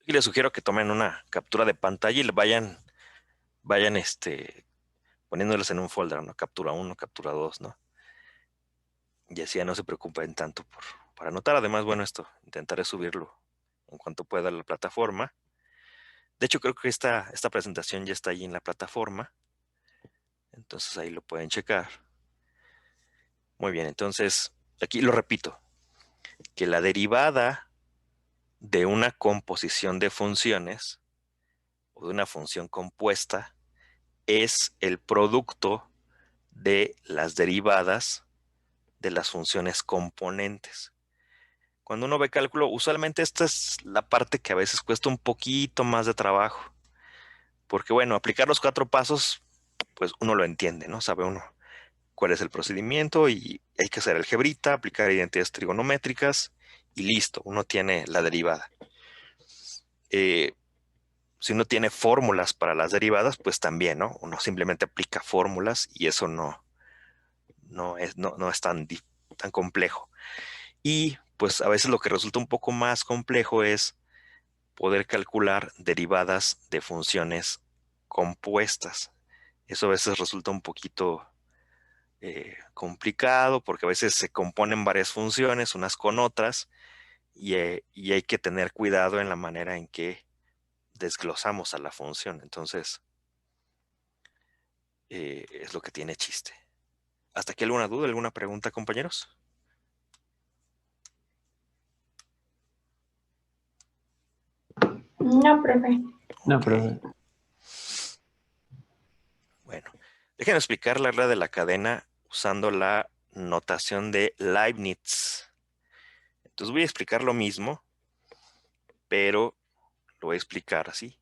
Y les sugiero que tomen una captura de pantalla y le vayan poniéndolas en un folder, ¿no? Captura 1, captura 2, ¿no? Y así ya no se preocupen tanto por anotar. Además, bueno, intentaré subirlo en cuanto pueda a la plataforma. De hecho, creo que esta presentación ya está ahí en la plataforma. Entonces ahí lo pueden checar. Muy bien, entonces aquí lo repito, que la derivada de una composición de funciones o de una función compuesta es el producto de las derivadas de las funciones componentes. Cuando uno ve cálculo, usualmente esta es la parte que a veces cuesta un poquito más de trabajo. Porque bueno, aplicar los 4 pasos, pues uno lo entiende, ¿no? Sabe uno cuál es el procedimiento y hay que hacer algebrita, aplicar identidades trigonométricas y listo, uno tiene la derivada. Si uno tiene fórmulas para las derivadas, pues también, ¿no? Uno simplemente aplica fórmulas y eso no es tan complejo. Y pues a veces lo que resulta un poco más complejo es poder calcular derivadas de funciones compuestas. Eso a veces resulta un poquito complicado porque a veces se componen varias funciones unas con otras y hay que tener cuidado en la manera en que desglosamos a la función. Entonces, es lo que tiene chiste. ¿Hasta aquí alguna duda, alguna pregunta, compañeros? No, profe. No, Ok. profe. Bueno, déjenme explicar la regla de la cadena usando la notación de Leibniz. Entonces voy a explicar lo mismo, pero lo voy a explicar así.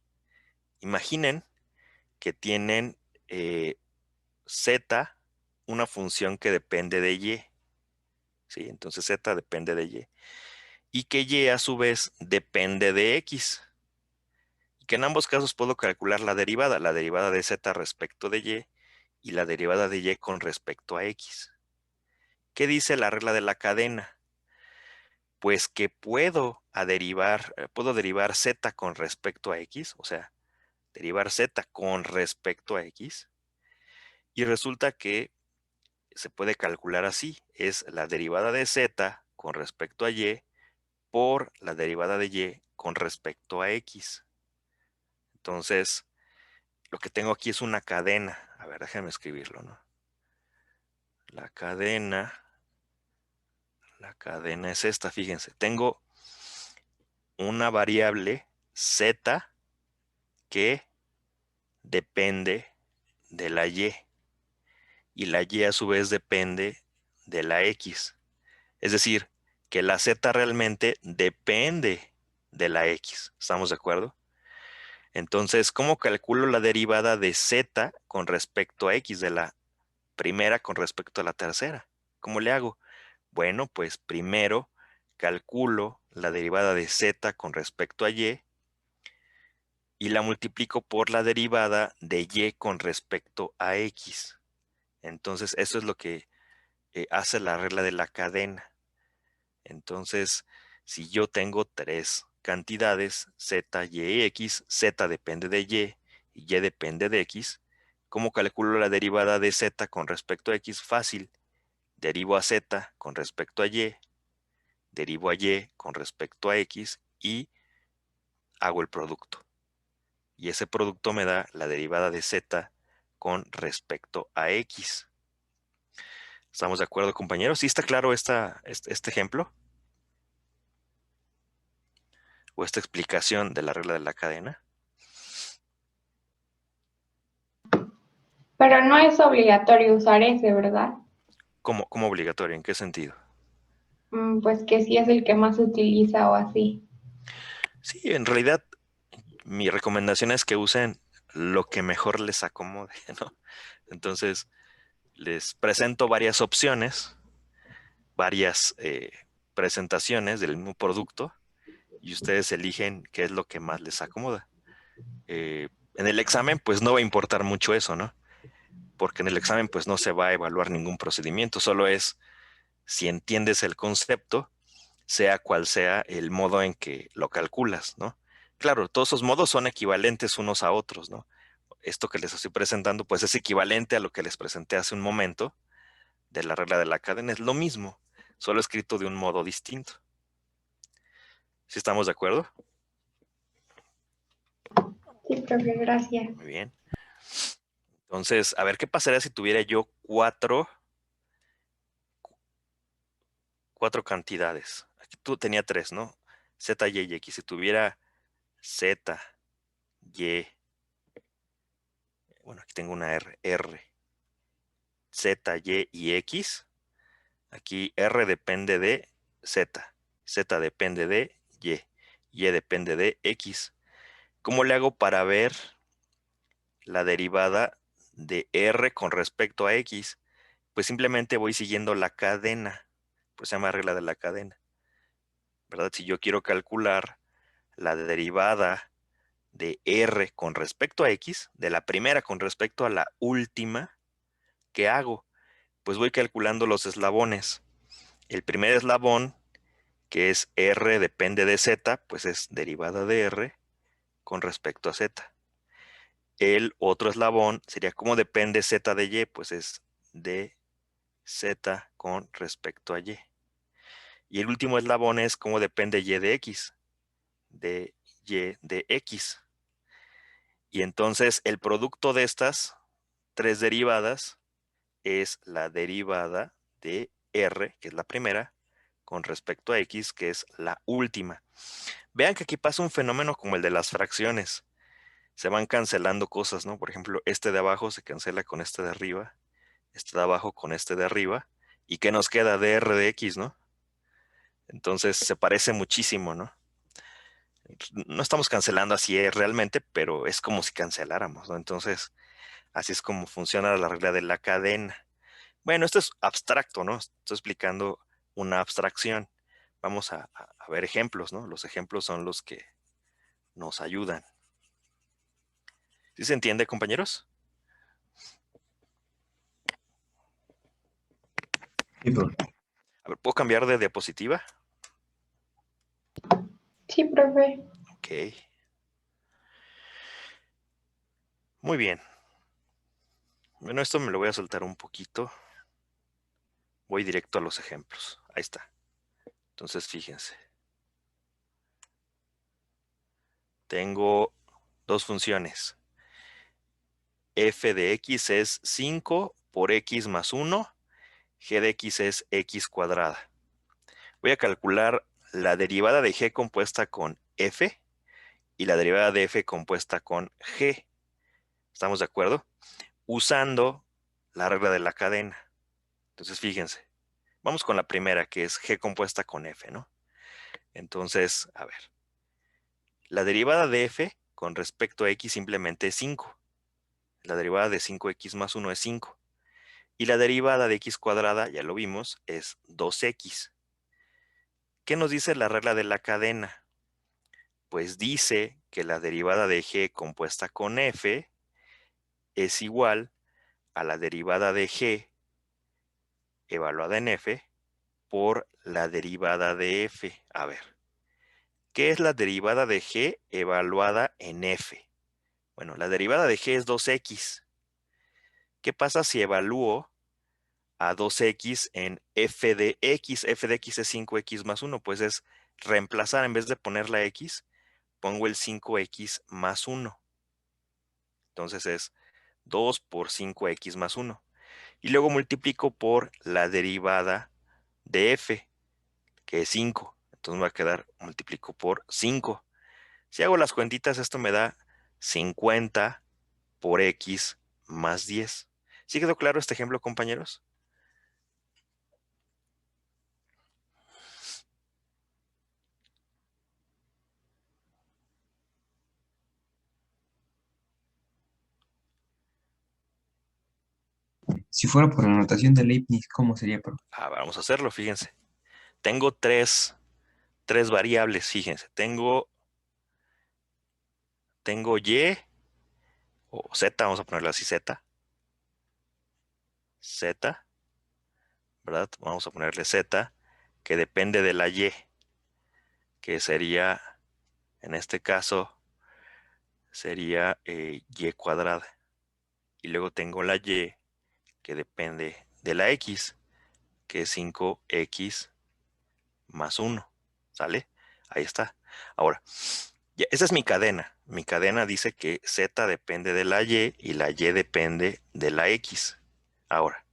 Imaginen que tienen z, una función que depende de y. ¿Sí? Entonces z depende de y. Y que y a su vez depende de x. Y que en ambos casos puedo calcular la derivada de z respecto de y la derivada de y con respecto a x. ¿Qué dice la regla de la cadena? Pues que puedo derivar z con respecto a x, o sea, derivar z con respecto a x, y resulta que se puede calcular así, es la derivada de z con respecto a y por la derivada de y con respecto a x. Entonces, lo que tengo aquí es una cadena. A ver, déjenme escribirlo, ¿no? La cadena es esta, fíjense. Tengo una variable z que depende de la y la y a su vez depende de la x. Es decir, que la z realmente depende de la x. ¿Estamos de acuerdo? Entonces, ¿cómo calculo la derivada de z con respecto a x, de la primera con respecto a la tercera? ¿Cómo le hago? Bueno, pues primero calculo la derivada de z con respecto a y la multiplico por la derivada de y con respecto a x. Entonces, eso es lo que hace la regla de la cadena. Entonces, si yo tengo tres cantidades, z, y, x, z depende de y depende de x, ¿cómo calculo la derivada de z con respecto a x? Fácil. Derivo a z con respecto a y, derivo a y con respecto a x y hago el producto. Y ese producto me da la derivada de z con respecto a x. ¿Estamos de acuerdo, compañeros? ¿Sí está claro este ejemplo? ¿O esta explicación de la regla de la cadena? Pero no es obligatorio usar ese, ¿verdad? ¿Cómo obligatorio? ¿En qué sentido? Pues que sí es el que más se utiliza o así. Sí, en realidad mi recomendación es que usen lo que mejor les acomode, ¿no? Entonces, les presento varias opciones, varias presentaciones del mismo producto y ustedes eligen qué es lo que más les acomoda. En el examen, pues no va a importar mucho eso, ¿no? Porque en el examen, pues no se va a evaluar ningún procedimiento, solo es si entiendes el concepto, sea cual sea el modo en que lo calculas, ¿no? Claro, todos esos modos son equivalentes unos a otros, ¿no? Esto que les estoy presentando, pues es equivalente a lo que les presenté hace un momento de la regla de la cadena. Es lo mismo, solo escrito de un modo distinto. ¿Sí estamos de acuerdo? Sí, profe, gracias. Muy bien. Entonces, a ver, ¿qué pasaría si tuviera yo cuatro cantidades? Aquí tú tenía tres, ¿no? Z, Y y X. Si tuviera Z, Y, bueno, aquí tengo una R, Z, Y y X. Aquí R depende de Z, Z depende de Y depende de X. ¿Cómo le hago para ver la derivada de R con respecto a X? Pues simplemente voy siguiendo la cadena, pues se llama regla de la cadena, ¿verdad? Si yo quiero calcular la derivada de R con respecto a X, de la primera con respecto a la última, ¿qué hago? Pues voy calculando los eslabones. El primer eslabón, que es R depende de Z, pues es derivada de R con respecto a Z. El otro eslabón sería como depende Z de Y, pues es de Z con respecto a Y. Y el último eslabón es como depende Y de X, de Y de X. Y entonces el producto de estas tres derivadas es la derivada de R, que es la primera, con respecto a X, que es la última. Vean que aquí pasa un fenómeno como el de las fracciones. Se van cancelando cosas, ¿no? Por ejemplo, este de abajo se cancela con este de arriba, este de abajo con este de arriba. ¿Y qué nos queda? DR de X, ¿no? Entonces se parece muchísimo, ¿no? No estamos cancelando así realmente, pero es como si canceláramos, ¿no? Entonces, así es como funciona la regla de la cadena. Bueno, esto es abstracto, ¿no? Estoy explicando una abstracción. Vamos a ver ejemplos, ¿no? Los ejemplos son los que nos ayudan. ¿Sí se entiende, compañeros? Sí, profe. A ver, ¿puedo cambiar de diapositiva? Sí, profe. Ok. Muy bien. Bueno, esto me lo voy a soltar un poquito. Voy directo a los ejemplos. Ahí está. Entonces, fíjense. Tengo dos funciones. F de X es 5 por X más 1. G de X es X cuadrada. Voy a calcular la derivada de G compuesta con F y la derivada de F compuesta con G. ¿Estamos de acuerdo? Usando la regla de la cadena. Entonces, fíjense. Vamos con la primera, que es G compuesta con F, ¿no? Entonces, a ver. La derivada de F con respecto a X simplemente es 5. La derivada de 5X más 1 es 5. Y la derivada de X cuadrada, ya lo vimos, es 2X. ¿Qué nos dice la regla de la cadena? Pues dice que la derivada de G compuesta con F es igual a la derivada de G evaluada en F por la derivada de F. A ver, ¿qué es la derivada de G evaluada en F? Bueno, la derivada de G es 2X. ¿Qué pasa si evalúo a 2X en F de X? F de X es 5X más 1, pues es reemplazar, en vez de poner la X, pongo el 5x más 1. Entonces es 2 por 5x más 1. Y luego multiplico por la derivada de f, que es 5. Entonces me va a quedar, multiplico por 5. Si hago las cuentitas, esto me da 50 por x más 10. ¿Sí quedó claro este ejemplo, compañeros? Si fuera por la notación de Leibniz, ¿cómo sería, profe? Vamos a hacerlo, fíjense. Tengo tres variables, fíjense. Tengo y o z, vamos a ponerle así, z, ¿verdad? Vamos a ponerle z, que depende de la y, que sería, en este caso, sería y cuadrada. Y luego tengo la y, que depende de la x, que es 5x más 1. ¿Sale? Ahí está. Ahora, esa es mi cadena. Mi cadena dice que z depende de la y la y depende de la x. Ahora,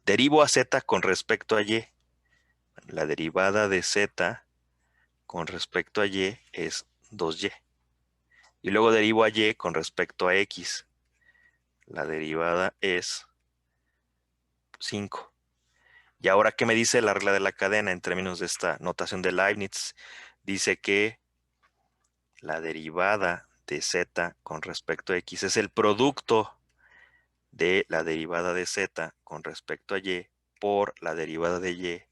derivo a z con respecto a y. La derivada de z con respecto a y es 2y. Y luego derivo a y con respecto a x. La derivada es 5. Y ahora, ¿qué me dice la regla de la cadena en términos de esta notación de Leibniz? Dice que la derivada de z con respecto a x es el producto de la derivada de z con respecto a y por la derivada de y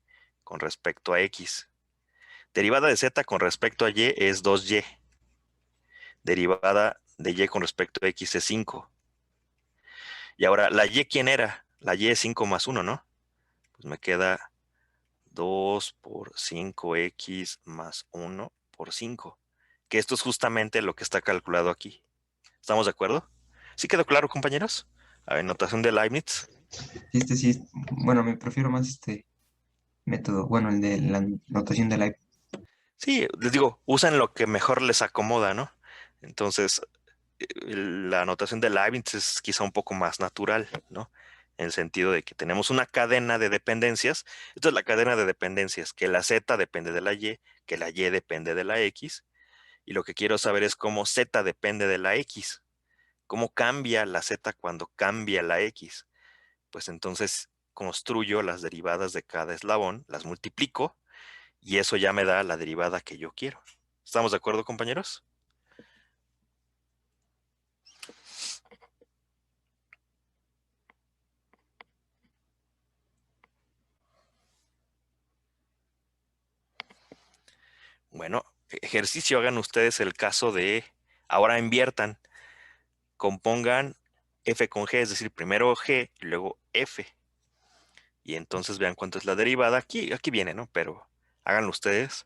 con respecto a x. Derivada de z con respecto a y es 2y. Derivada de y con respecto a x es 5. Y ahora, ¿la y quién era? La y es 5 más 1, ¿no? Pues me queda 2 por 5x más 1 por 5. Que esto es justamente lo que está calculado aquí. ¿Estamos de acuerdo? ¿Sí quedó claro, compañeros? A ver, notación de Leibniz. Sí, bueno, me prefiero más este método, bueno, el de la notación de Leibniz. Sí, les digo, usan lo que mejor les acomoda, ¿no? Entonces, la notación de Leibniz es quizá un poco más natural, ¿no? En el sentido de que tenemos una cadena de dependencias. Esta es la cadena de dependencias, que la z depende de la y, que la y depende de la x, y lo que quiero saber es cómo z depende de la x, cómo cambia la z cuando cambia la x. Pues entonces construyo las derivadas de cada eslabón, las multiplico, y eso ya me da la derivada que yo quiero. ¿Estamos de acuerdo, compañeros? Bueno, ejercicio, hagan ustedes el caso de, ahora inviertan, compongan f con g, es decir, primero g y luego f. Y entonces vean cuánto es la derivada. Aquí viene, ¿no? Pero háganlo ustedes,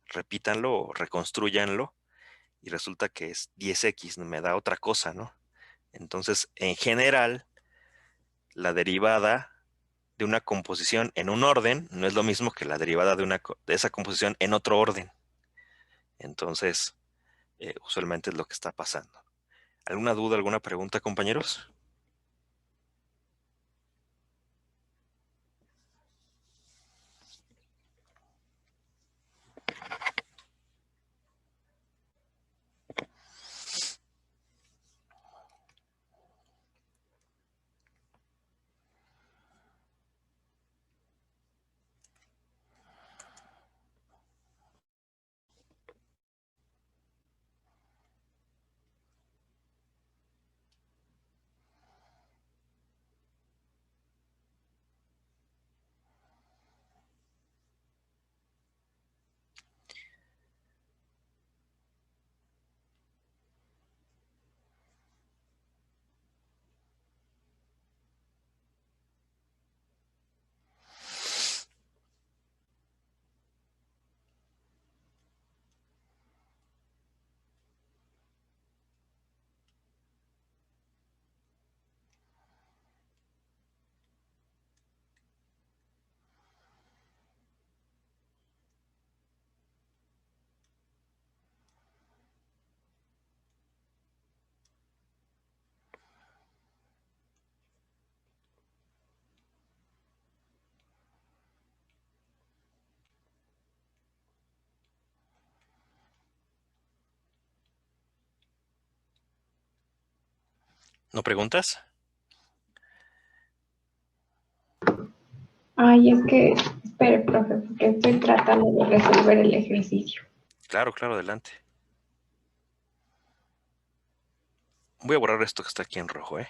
repítanlo, reconstruyanlo, y resulta que es 10x, me da otra cosa, ¿no? Entonces, en general, la derivada de una composición en un orden no es lo mismo que la derivada de esa composición en otro orden. Entonces, usualmente es lo que está pasando. ¿Alguna duda, alguna pregunta, compañeros? ¿No preguntas? Ay, es que, espere, profe, porque estoy tratando de resolver el ejercicio. Claro, claro, adelante. Voy a borrar esto que está aquí en rojo, ¿eh?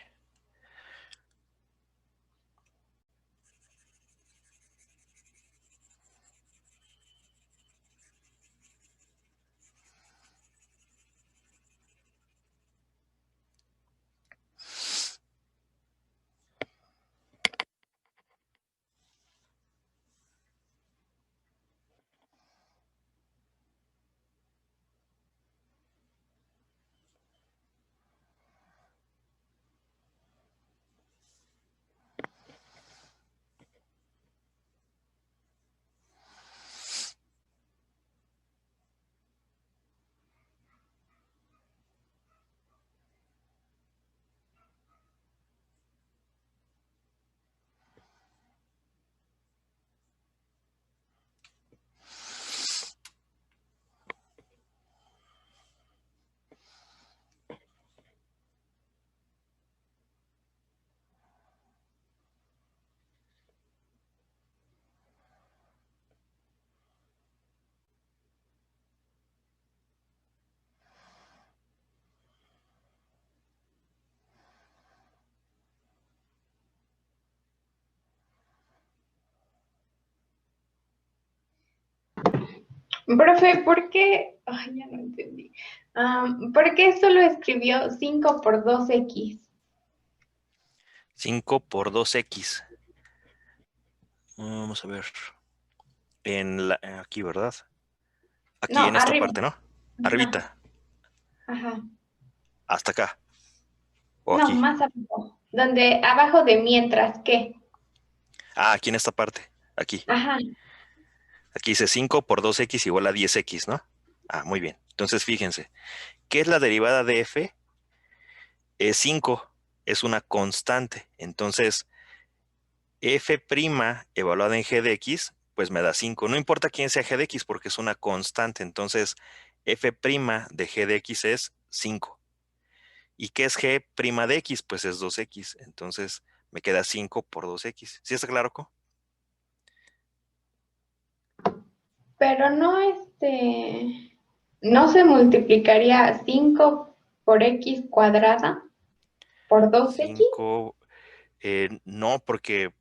Profe, ¿por qué? Ay, ya no entendí. ¿Por qué solo escribió 5 por 2x? 5 por 2x. Vamos a ver. Aquí, ¿verdad? No, Aquí en esta arriba. parte, ¿no? Ajá, Arribita. ajá. Hasta acá. O No, aquí. más abajo. Donde abajo de mientras que. Ah, aquí en esta parte. Aquí. Ajá. Aquí dice 5 por 2x igual a 10x, ¿no? Ah, muy bien. Entonces, fíjense. ¿Qué es la derivada de f? Es 5. Es una constante. Entonces, f' evaluada en g de x, pues me da 5. No importa quién sea g de x porque es una constante. Entonces, f' de g de x es 5. ¿Y qué es g' de x? Pues es 2x. Entonces, me queda 5 por 2x. ¿Sí está claro, Co? Pero no, no se multiplicaría 5 por x cuadrada por 2x. 5, no, porque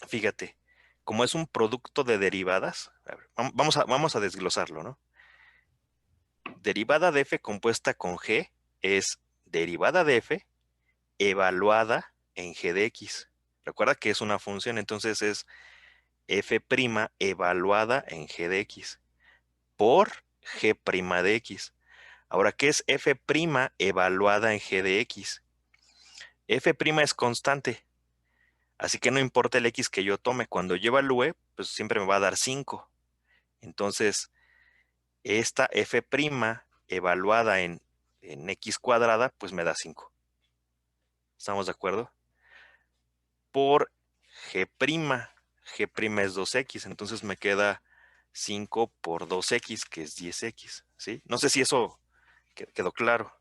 fíjate, como es un producto de derivadas, a ver, vamos a desglosarlo, ¿no? Derivada de f compuesta con g es derivada de f evaluada en g de x. Recuerda que es una función, entonces es f' evaluada en g de x por g' de x. Ahora, ¿qué es f' evaluada en g de x? F' es constante, así que no importa el x que yo tome, cuando yo evalúe, pues siempre me va a dar 5. Entonces, esta f' evaluada en x cuadrada, pues me da 5. ¿Estamos de acuerdo? Por g'. G' es 2x, entonces me queda 5 por 2x, que es 10x, ¿sí? No sé si eso quedó claro.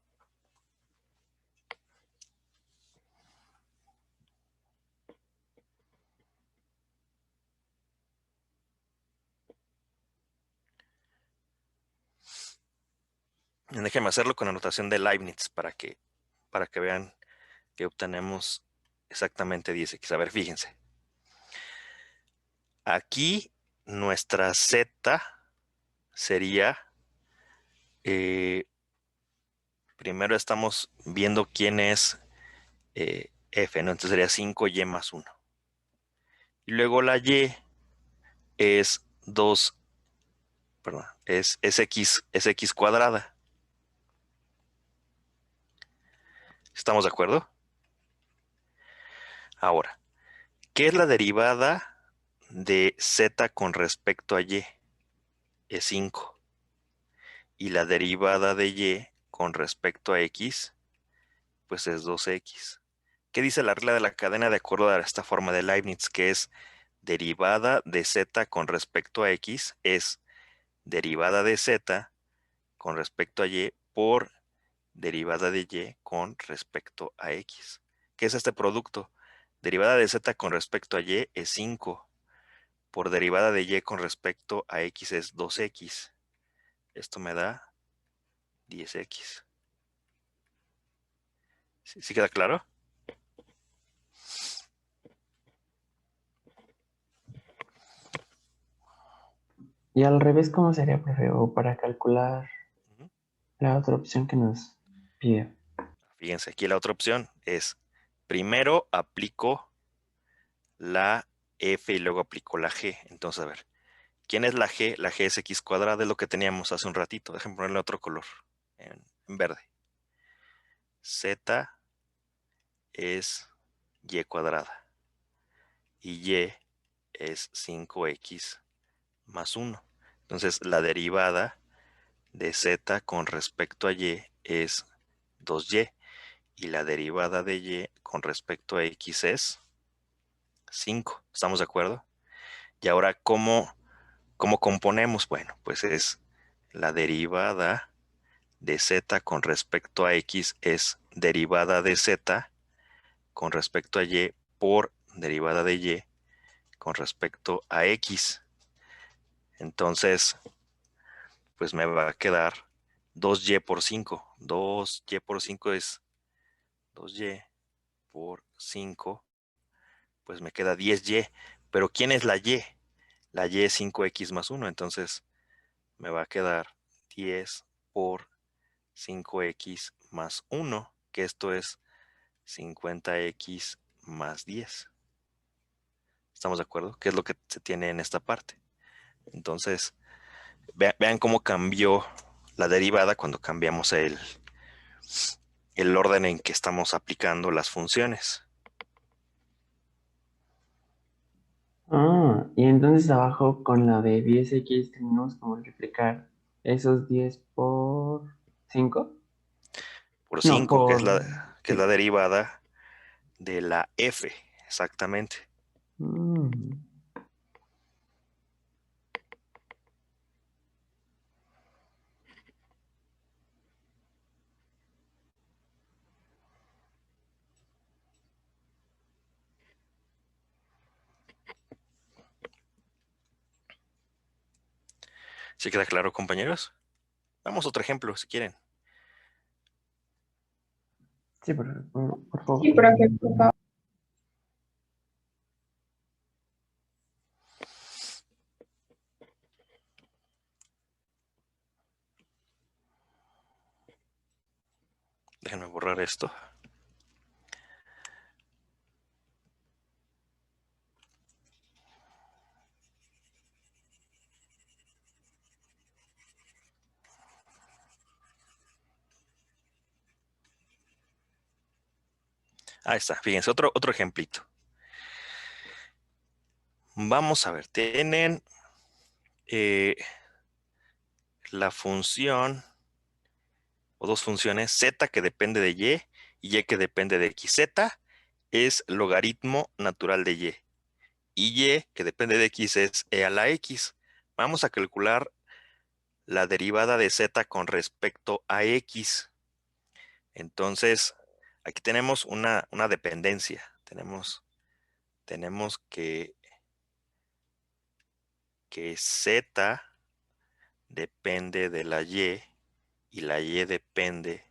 Déjenme hacerlo con anotación de Leibniz para que vean que obtenemos exactamente 10x. A ver, fíjense. Aquí nuestra z sería, primero estamos viendo quién es f, ¿no? Entonces sería 5y más 1. Y luego la y es 2, perdón, es x cuadrada. ¿Estamos de acuerdo? Ahora, ¿qué es la derivada de z con respecto a y? Es 5. Y la derivada de y con respecto a x, pues es 2x. ¿Qué dice la regla de la cadena de acuerdo a esta forma de Leibniz? Que es derivada de z con respecto a x es derivada de z con respecto a y por derivada de y con respecto a x. ¿Qué es este producto? Derivada de z con respecto a y es 5. Por derivada de y con respecto a x es 2x. Esto me da 10x. ¿Sí queda claro? Y al revés, ¿cómo sería, profe? O para calcular Ujú. la otra opción que nos pide. Fíjense, aquí la otra opción es, primero aplico la f y luego aplico la g. Entonces, a ver, ¿quién es la g? La g es x cuadrada, es lo que teníamos hace un ratito. Déjenme ponerle otro color, en verde. Z es y cuadrada y y es 5x más 1. Entonces, la derivada de z con respecto a y es 2y y la derivada de y con respecto a x es 5. ¿Estamos de acuerdo? Y ahora, ¿cómo componemos? Bueno, pues es la derivada de z con respecto a x es derivada de z con respecto a y por derivada de y con respecto a x. Entonces, pues me va a quedar 2y por 5. 2y por 5 es 2y por 5, pues me queda 10y. Pero ¿quién es la y? La y es 5x más 1, entonces me va a quedar 10 por 5x más 1, que esto es 50x más 10. ¿Estamos de acuerdo? ¿Qué es lo que se tiene en esta parte? Entonces, vean cómo cambió la derivada cuando cambiamos el orden en que estamos aplicando las funciones. Ah, y entonces abajo con la de 10x tenemos que multiplicar esos 10 por 5. Por No, 5, que por... es la Sí. derivada de la f, exactamente. Mm. ¿Sí queda claro, compañeros? Vamos a otro ejemplo, si quieren. Sí, por favor. Sí, profe, por favor. Déjenme borrar esto. Ahí está, fíjense, otro ejemplito. Vamos a ver, tienen la función o dos funciones, z que depende de y que depende de x. Z es logaritmo natural de y que depende de x es e a la x. Vamos a calcular la derivada de z con respecto a x. Entonces, aquí tenemos una dependencia. Tenemos que z depende de la y la y depende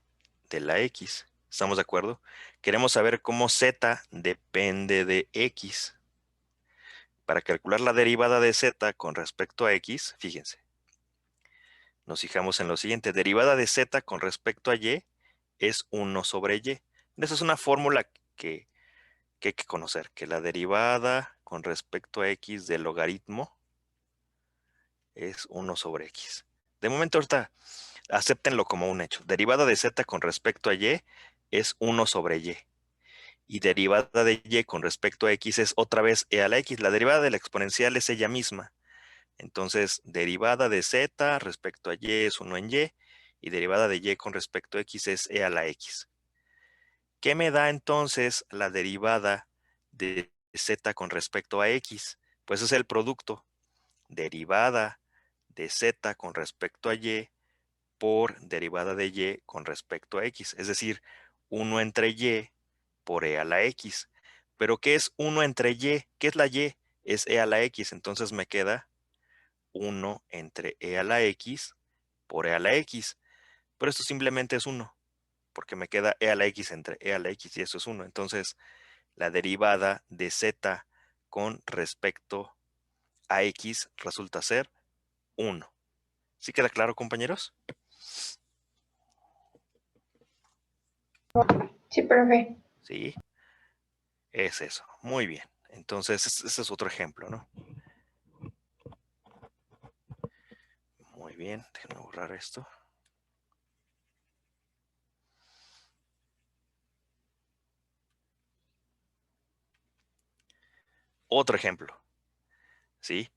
de la x. ¿Estamos de acuerdo? Queremos saber cómo z depende de x. Para calcular la derivada de z con respecto a x, fíjense, nos fijamos en lo siguiente. Derivada de z con respecto a y es 1 sobre y. Esa es una fórmula que hay que conocer, que la derivada con respecto a x del logaritmo es 1 sobre x. De momento ahorita acéptenlo como un hecho. Derivada de z con respecto a y es 1 sobre y. Y derivada de y con respecto a x es otra vez e a la x. La derivada de la exponencial es ella misma. Entonces, derivada de z respecto a y es 1 en y derivada de y con respecto a x es e a la x. ¿Qué me da entonces la derivada de z con respecto a x? Pues es el producto. Derivada de z con respecto a y por derivada de y con respecto a x. Es decir, 1 entre y por e a la x. Pero ¿qué es 1 entre y? ¿Qué es la y? Es e a la x. Entonces me queda 1 entre e a la x por e a la x. Pero esto simplemente es 1, porque me queda e a la x entre e a la x y eso es 1. Entonces la derivada de z con respecto a x resulta ser 1. ¿Sí queda claro, compañeros? Sí, profe. Sí, es eso. Muy bien. Entonces, ese es otro ejemplo, ¿no? Muy bien, déjenme borrar esto. Otro ejemplo, ¿sí?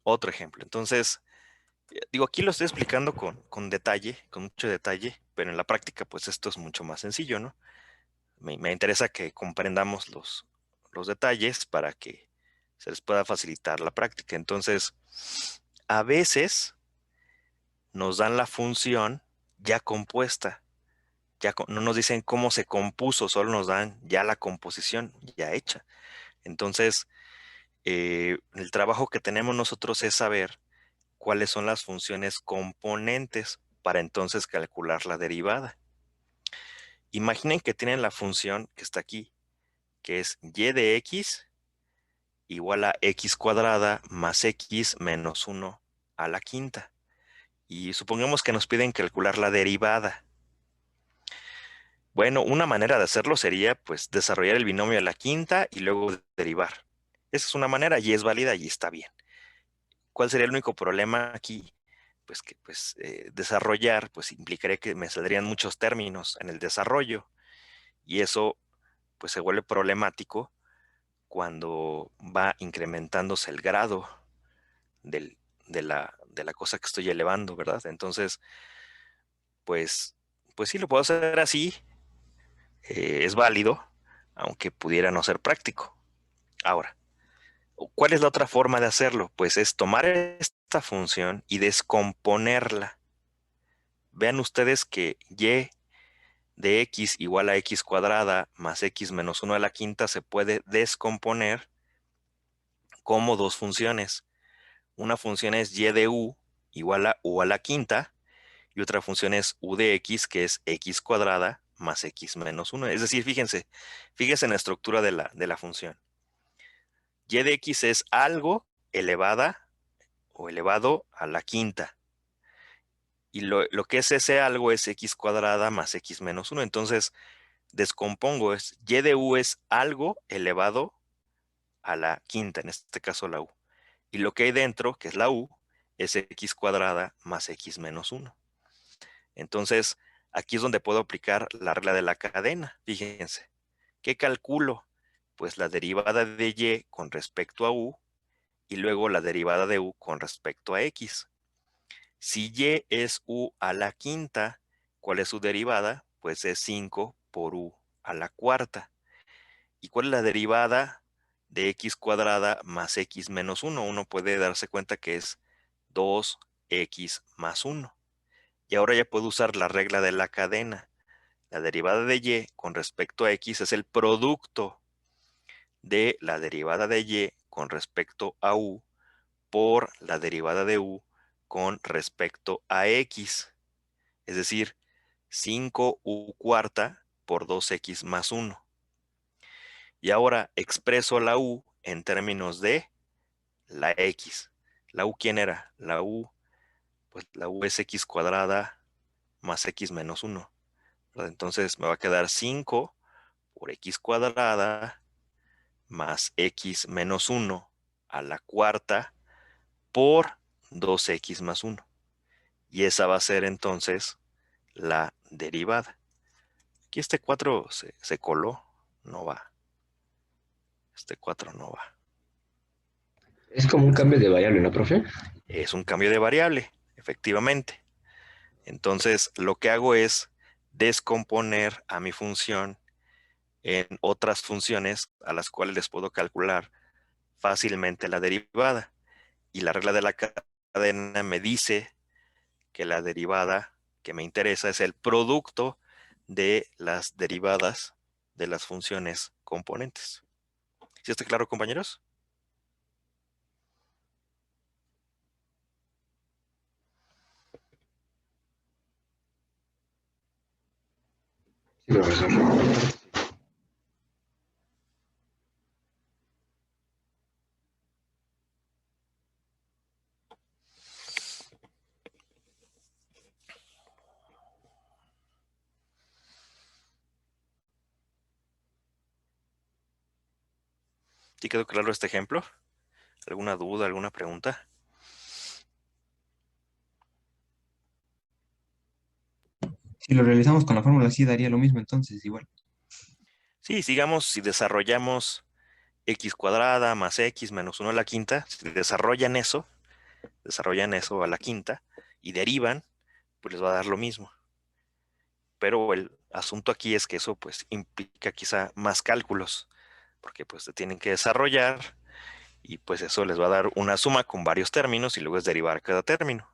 Otro ejemplo. Entonces, digo, aquí lo estoy explicando con detalle, con mucho detalle, pero en la práctica, pues esto es mucho más sencillo, ¿no? Me interesa que comprendamos los detalles para que se les pueda facilitar la práctica. Entonces, a veces nos dan la función ya compuesta. No nos dicen cómo se compuso, solo nos dan ya la composición ya hecha. Entonces, el trabajo que tenemos nosotros es saber cuáles son las funciones componentes para entonces calcular la derivada. Imaginen que tienen la función que está aquí, que es y de x igual a x cuadrada más x menos 1 a la quinta. Y supongamos que nos piden calcular la derivada. Bueno, una manera de hacerlo sería pues desarrollar el binomio a la quinta y luego derivar. Esa es una manera y es válida y está bien. ¿Cuál sería el único problema aquí? Pues que desarrollar pues implicaría que me saldrían muchos términos en el desarrollo y eso pues se vuelve problemático cuando va incrementándose el grado de la cosa que estoy elevando, ¿verdad? Entonces, pues sí lo puedo hacer así, es válido, aunque pudiera no ser práctico. Ahora, ¿cuál es la otra forma de hacerlo? Pues es tomar esta función y descomponerla. Vean ustedes que y de x igual a x cuadrada más x menos 1 a la quinta se puede descomponer como dos funciones. Una función es y de u igual a u a la quinta y otra función es u de x, que es x cuadrada más x menos 1. Es decir, fíjense en la estructura de la función. Y de x es algo elevada o elevado a la quinta. Y lo que es ese algo es x cuadrada más x menos 1. Entonces, descompongo, es y de u es algo elevado a la quinta, en este caso la u. Y lo que hay dentro, que es la u, es x cuadrada más x menos 1. Entonces, aquí es donde puedo aplicar la regla de la cadena. Fíjense, ¿qué calculo? Pues la derivada de y con respecto a u y luego la derivada de u con respecto a x. Si y es u a la quinta, ¿cuál es su derivada? Pues es 5 por u a la cuarta. ¿Y cuál es la derivada de x cuadrada más x menos 1? Uno puede darse cuenta que es 2x más 1. Y ahora ya puedo usar la regla de la cadena. La derivada de y con respecto a x es el producto de la derivada de y con respecto a u por la derivada de u con respecto a x. Es decir, 5u cuarta por 2x más 1. Y ahora expreso la u en términos de la x. ¿La u quién era? La u, pues la u es x cuadrada más x menos 1. Entonces me va a quedar 5 por x cuadrada más x menos 1 a la cuarta por 2x más 1. Y esa va a ser entonces la derivada. Aquí este 4 se coló, no va. Este 4 no va. Es como un cambio de variable, ¿no, profe? Es un cambio de variable, efectivamente. Entonces, lo que hago es descomponer a mi función en otras funciones a las cuales les puedo calcular fácilmente la derivada. Y la regla de la cadena me dice que la derivada que me interesa es el producto de las derivadas de las funciones componentes. ¿Sí está claro, compañeros? Sí, profesor. ¿Sí quedó claro este ejemplo? ¿Alguna duda, alguna pregunta? Si lo realizamos con la fórmula, sí daría lo mismo, entonces igual. Sí, sigamos, si desarrollamos x cuadrada más x menos 1 a la quinta, si desarrollan eso a la quinta y derivan, pues les va a dar lo mismo. Pero el asunto aquí es que eso pues implica quizá más cálculos, porque pues se tienen que desarrollar y pues eso les va a dar una suma con varios términos y luego es derivar cada término.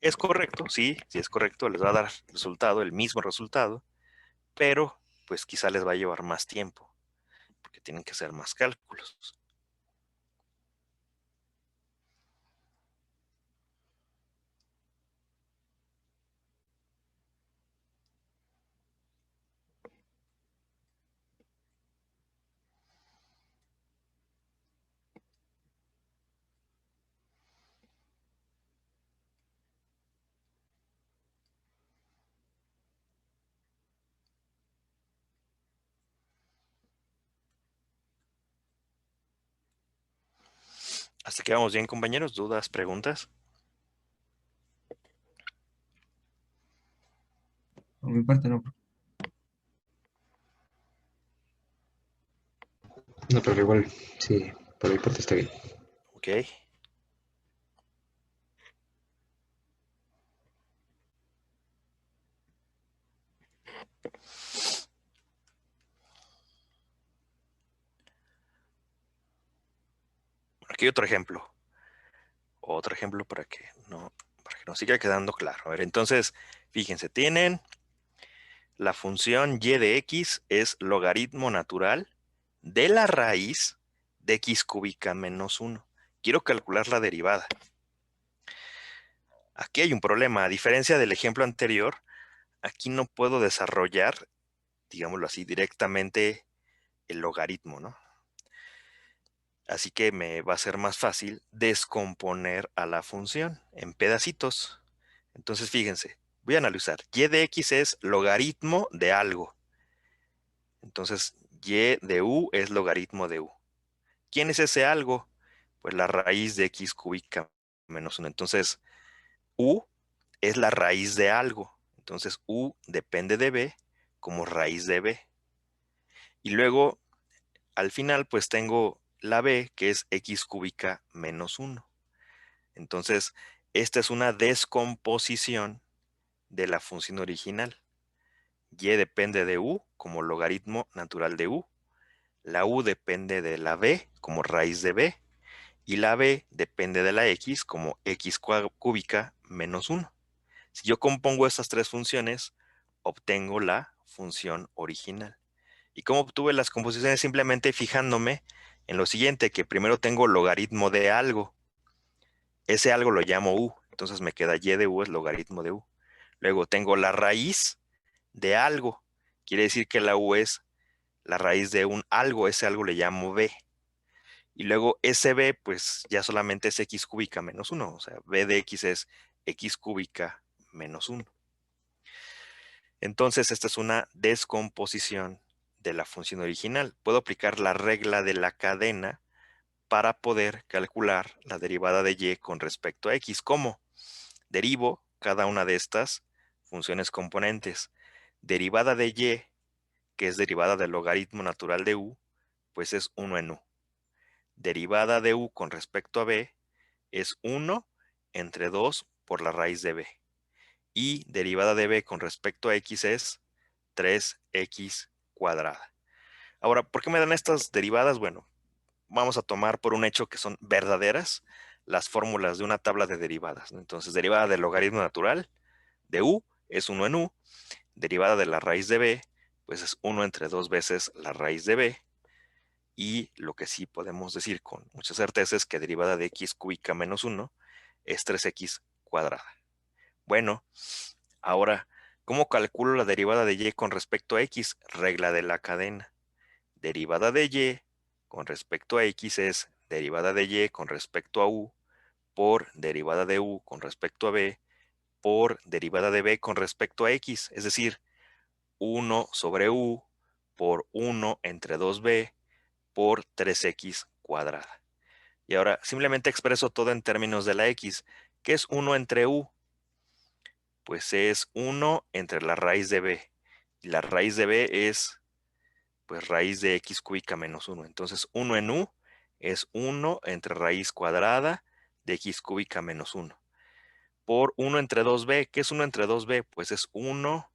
¿Es correcto? Sí, sí es correcto, les va a dar resultado, el mismo resultado, pero pues quizá les va a llevar más tiempo, porque tienen que hacer más cálculos. Hasta que vamos bien, compañeros. ¿Dudas, preguntas? Por mi parte, no. No, pero igual, sí, por mi parte está bien. Ok. Aquí hay otro ejemplo. Otro ejemplo para que nos siga quedando claro. A ver, entonces, fíjense, tienen la función y de x es logaritmo natural de la raíz de x cúbica menos 1. Quiero calcular la derivada. Aquí hay un problema. A diferencia del ejemplo anterior, aquí no puedo desarrollar, digámoslo así, directamente el logaritmo, ¿no? Así que me va a ser más fácil descomponer a la función en pedacitos. Entonces, fíjense, voy a analizar. Y de x es logaritmo de algo. Entonces, y de u es logaritmo de u. ¿Quién es ese algo? Pues la raíz de x cúbica menos 1. Entonces, u es la raíz de algo. Entonces, u depende de b como raíz de b. Y luego, al final, pues tengo la b, que es x cúbica menos 1. Entonces, esta es una descomposición de la función original. Y depende de u como logaritmo natural de u. La u depende de la b como raíz de b. Y la b depende de la x como x cúbica menos 1. Si yo compongo estas tres funciones, obtengo la función original. ¿Y cómo obtuve las composiciones? Simplemente fijándome en lo siguiente, que primero tengo logaritmo de algo. Ese algo lo llamo u, entonces me queda y de u es logaritmo de u. Luego tengo la raíz de algo. Quiere decir que la u es la raíz de un algo, ese algo le llamo b. Y luego ese b, pues ya solamente es x cúbica menos 1. O sea, b de x es x cúbica menos 1. Entonces, esta es una descomposición de la función original. Puedo aplicar la regla de la cadena para poder calcular la derivada de y con respecto a x. ¿Cómo? Derivo cada una de estas funciones componentes. Derivada de y, que es derivada del logaritmo natural de u, pues es 1 en u. Derivada de u con respecto a b es 1 entre 2 por la raíz de b. Y derivada de b con respecto a x es 3x cuadrada. Ahora, ¿por qué me dan estas derivadas? Bueno, vamos a tomar por un hecho que son verdaderas las fórmulas de una tabla de derivadas. Entonces, derivada del logaritmo natural de u es 1 en u, derivada de la raíz de b pues es 1 entre 2 veces la raíz de b. Y lo que sí podemos decir con mucha certeza es que derivada de x cúbica menos 1 es 3x cuadrada. Bueno, ahora, ¿cómo calculo la derivada de y con respecto a x? Regla de la cadena. Derivada de y con respecto a x es derivada de y con respecto a u por derivada de u con respecto a b por derivada de b con respecto a x. Es decir, 1 sobre u por 1 entre 2b por 3x cuadrada. Y ahora simplemente expreso todo en términos de la x. ¿Qué es 1 entre u? Pues es 1 entre la raíz de b. Y la raíz de b es pues raíz de x cúbica menos 1. Entonces 1 en u es 1 entre raíz cuadrada de x cúbica menos 1. Por 1 entre 2b. ¿Qué es 1 entre 2b? Pues es 1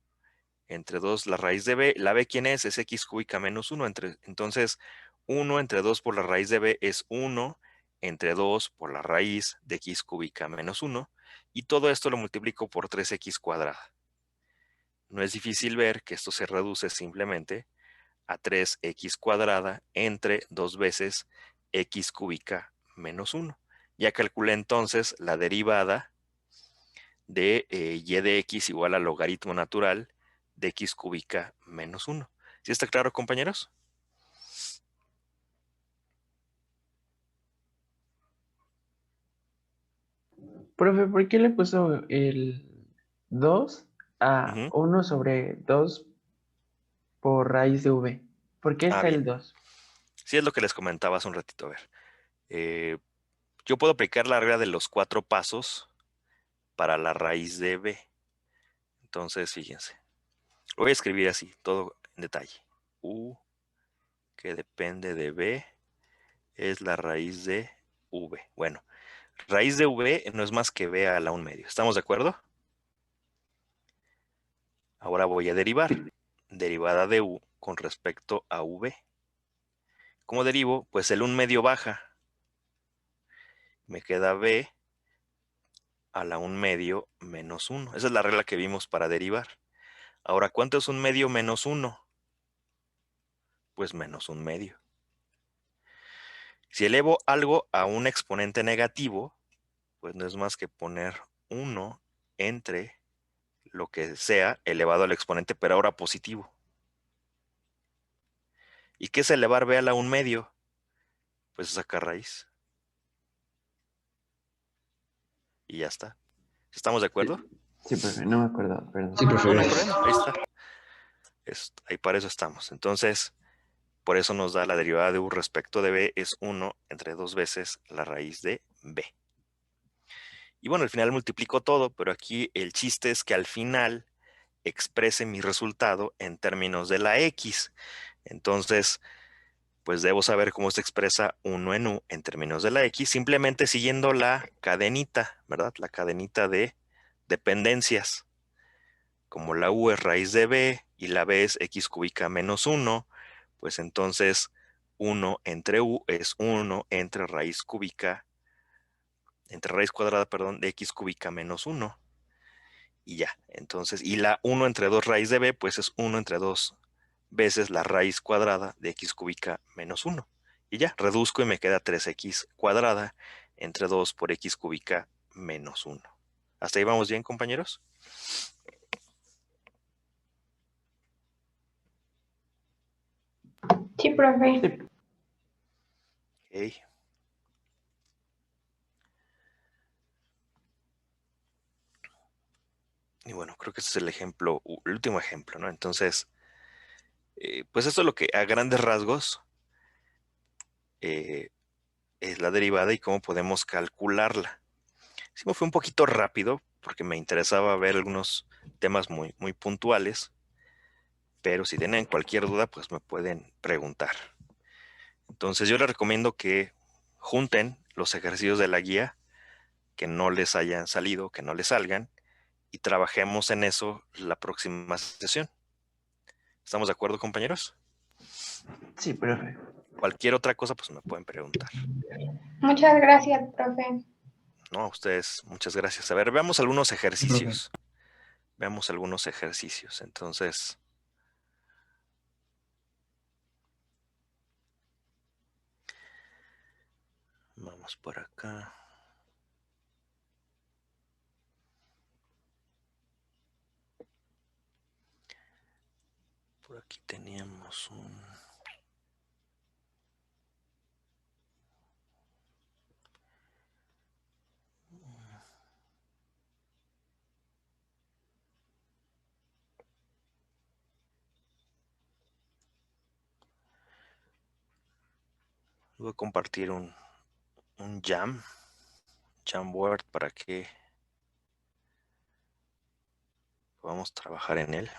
entre 2 la raíz de b. ¿La b quién es? Es x cúbica menos 1. Entonces 1 entre 2 por la raíz de b es 1 entre 2 por la raíz de x cúbica menos 1. Y todo esto lo multiplico por 3x cuadrada. No es difícil ver que esto se reduce simplemente a 3x cuadrada entre 2 veces x cúbica menos 1. Ya calculé entonces la derivada de y de x igual al logaritmo natural de x cúbica menos 1. ¿Sí está claro, compañeros? Profe, ¿por qué le puso el 2 a Ujú. 1 sobre 2 por raíz de v? ¿Por qué está Bien. el 2? Sí, es lo que les comentaba hace un ratito. A ver, yo puedo aplicar la regla de los 4 pasos para la raíz de b. Entonces, fíjense. Lo voy a escribir así, todo en detalle. U, que depende de b, es la raíz de v. Bueno, raíz de v no es más que b a la 1 medio. ¿Estamos de acuerdo? Ahora voy a derivar. Derivada de u con respecto a v. ¿Cómo derivo? Pues el 1 medio baja. Me queda b a la 1 medio menos 1. Esa es la regla que vimos para derivar. Ahora, ¿cuánto es 1 medio menos 1? Pues menos 1 medio. Si elevo algo a un exponente negativo, pues no es más que poner 1 entre lo que sea elevado al exponente, pero ahora positivo. ¿Y qué es elevar b a la 1 medio? Pues sacar raíz. Y ya está. ¿Estamos de acuerdo? Sí, profe, no me acuerdo, perdón. Sí, profe, No, no hay gracias. problema. Ahí está. Ahí para eso estamos. Entonces, por eso nos da la derivada de u respecto de b es 1 entre 2 veces la raíz de b. Y bueno, al final multiplico todo, pero aquí el chiste es que al final exprese mi resultado en términos de la x. Entonces, pues debo saber cómo se expresa 1 en u en términos de la x, simplemente siguiendo la cadenita, ¿verdad? La cadenita de dependencias. Como la u es raíz de b y la b es x cúbica menos 1, pues entonces 1 entre u es 1 entre raíz cuadrada, perdón, de x cúbica menos 1. Y ya, entonces, y la 1 entre 2 raíz de b, pues es 1 entre 2 veces la raíz cuadrada de x cúbica menos 1. Y ya, reduzco y me queda 3x cuadrada entre 2 por x cúbica menos 1. ¿Hasta ahí vamos bien, compañeros? Sí, profe. Sí. Ok. Y bueno, creo que este es el ejemplo, el último ejemplo, ¿no? Entonces, pues esto es lo que a grandes rasgos es la derivada y cómo podemos calcularla. Sí me fue un poquito rápido porque me interesaba ver algunos temas muy, muy puntuales, pero si tienen cualquier duda, pues me pueden preguntar. Entonces yo les recomiendo que junten los ejercicios de la guía que no les hayan salido, que no les salgan, y trabajemos en eso la próxima sesión. ¿Estamos de acuerdo, compañeros? Sí, profe. Cualquier otra cosa, pues me pueden preguntar. Muchas gracias, profe. No, a ustedes, muchas gracias. A ver, veamos algunos Profe. ejercicios. Veamos algunos ejercicios. Entonces, Vamos por acá. Por aquí teníamos un... Voy a compartir un Jamboard para que podamos trabajar en él.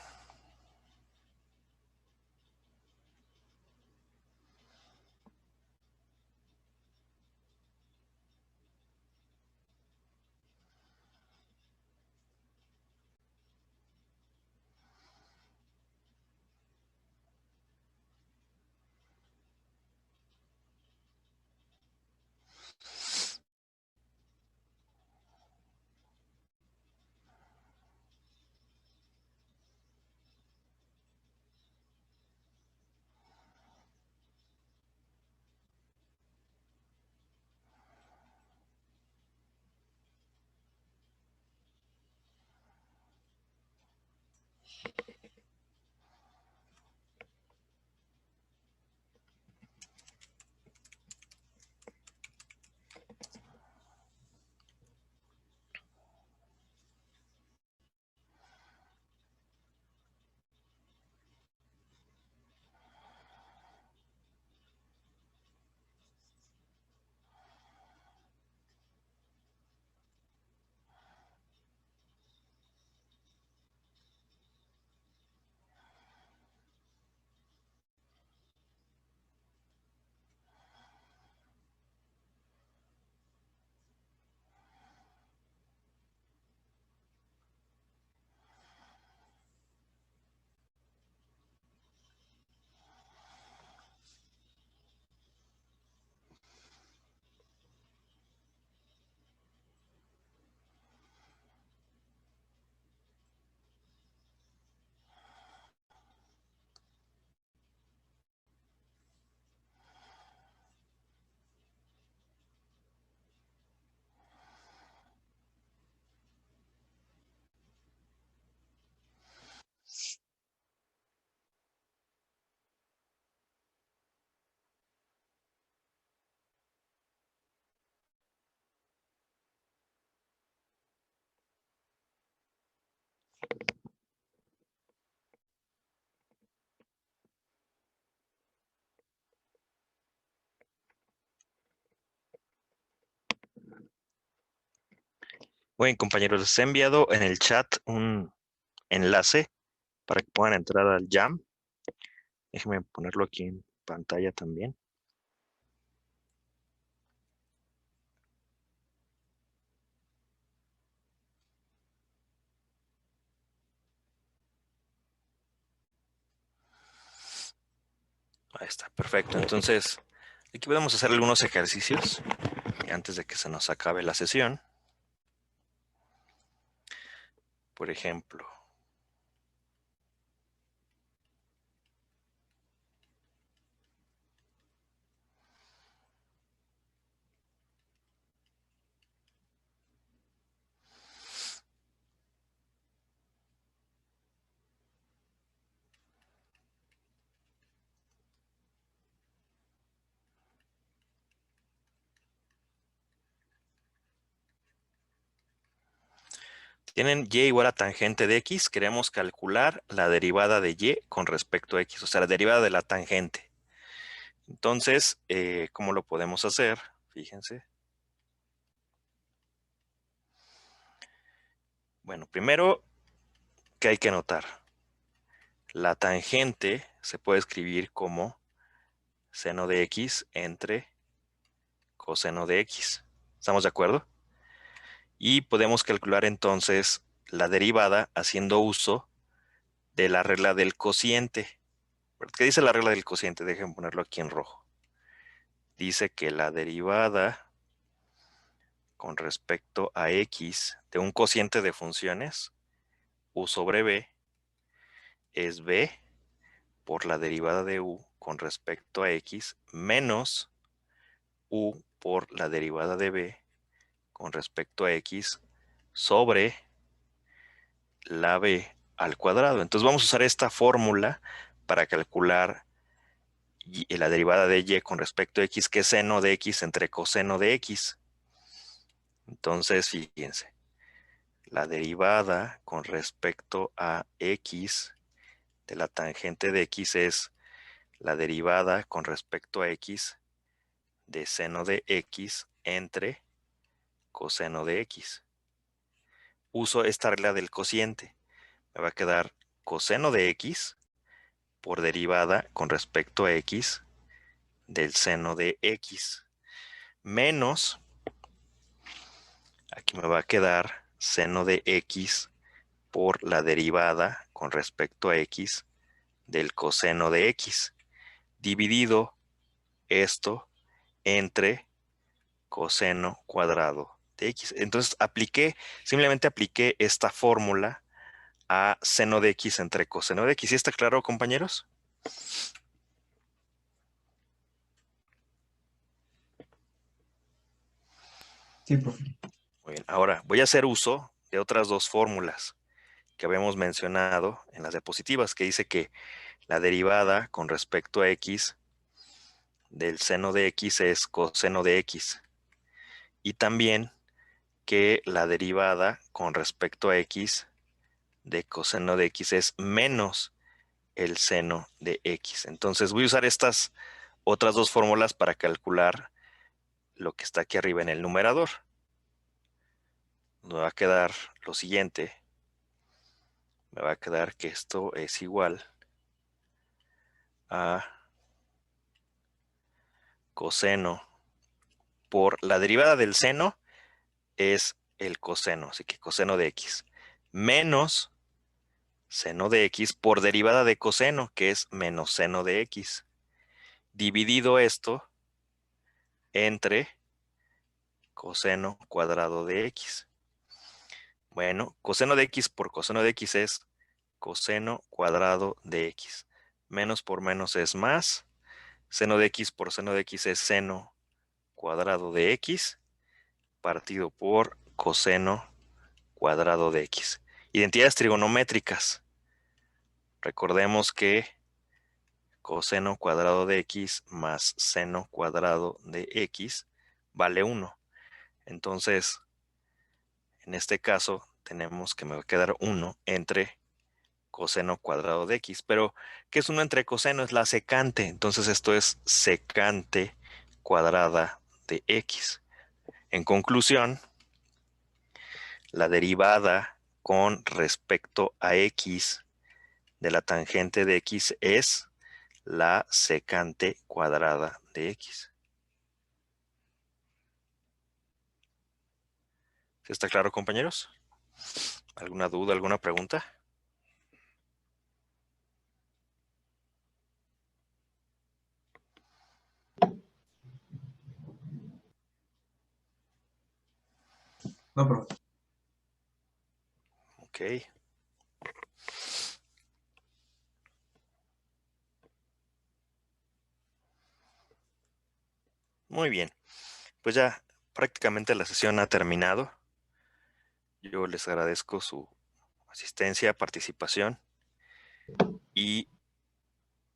Bueno, compañeros, les he enviado en el chat un enlace para que puedan entrar al Jam. Déjenme ponerlo aquí en pantalla también. Ahí está, perfecto. Entonces, aquí podemos hacer algunos ejercicios antes de que se nos acabe la sesión. Por ejemplo, tienen y igual a tangente de x, queremos calcular la derivada de y con respecto a x, o sea, la derivada de la tangente. Entonces, ¿cómo lo podemos hacer? Fíjense. Bueno, primero, ¿qué hay que notar? La tangente se puede escribir como seno de x entre coseno de x. ¿Estamos de acuerdo? Y podemos calcular entonces la derivada haciendo uso de la regla del cociente. ¿Qué dice la regla del cociente? Dejen ponerlo aquí en rojo. Dice que la derivada con respecto a x de un cociente de funciones, u sobre b, es b por la derivada de u con respecto a x menos u por la derivada de b con respecto a x sobre la b al cuadrado. Entonces vamos a usar esta fórmula para calcular la derivada de y con respecto a x, que es seno de x entre coseno de x. Entonces, fíjense, la derivada con respecto a x de la tangente de x es la derivada con respecto a x de seno de x entre coseno de x. Uso esta regla del cociente. Me va a quedar coseno de x por derivada con respecto a x del seno de x menos, aquí me va a quedar seno de x por la derivada con respecto a x del coseno de x, dividido esto entre coseno cuadrado de x. Entonces simplemente apliqué esta fórmula a seno de x entre coseno de x. ¿Sí está claro, compañeros? Sí, profe. Muy bien, ahora voy a hacer uso de otras dos fórmulas que habíamos mencionado en las diapositivas, que dice que la derivada con respecto a x del seno de x es coseno de x. Y también que la derivada con respecto a x de coseno de x es menos el seno de x. Entonces voy a usar estas otras dos fórmulas para calcular lo que está aquí arriba en el numerador. Me va a quedar lo siguiente. Me va a quedar que esto es igual a coseno por la derivada del seno es el coseno, así que coseno de x, menos seno de x por derivada de coseno, que es menos seno de x, dividido esto entre coseno cuadrado de x. Bueno, coseno de x por coseno de x es coseno cuadrado de x. Menos por menos es más. Seno de x por seno de x es seno cuadrado de x partido por coseno cuadrado de x. Identidades trigonométricas. Recordemos que coseno cuadrado de x más seno cuadrado de x vale 1. Entonces, en este caso, tenemos que me va a quedar 1 entre coseno cuadrado de x. Pero, ¿qué es 1 entre coseno? Es la secante. Entonces, esto es secante cuadrada de x. En conclusión, la derivada con respecto a x de la tangente de x es la secante cuadrada de x. ¿Sí está claro, compañeros? ¿Alguna duda, alguna pregunta? No, profe. Ok. Muy bien. Pues ya prácticamente la sesión ha terminado. Yo les agradezco su asistencia, participación y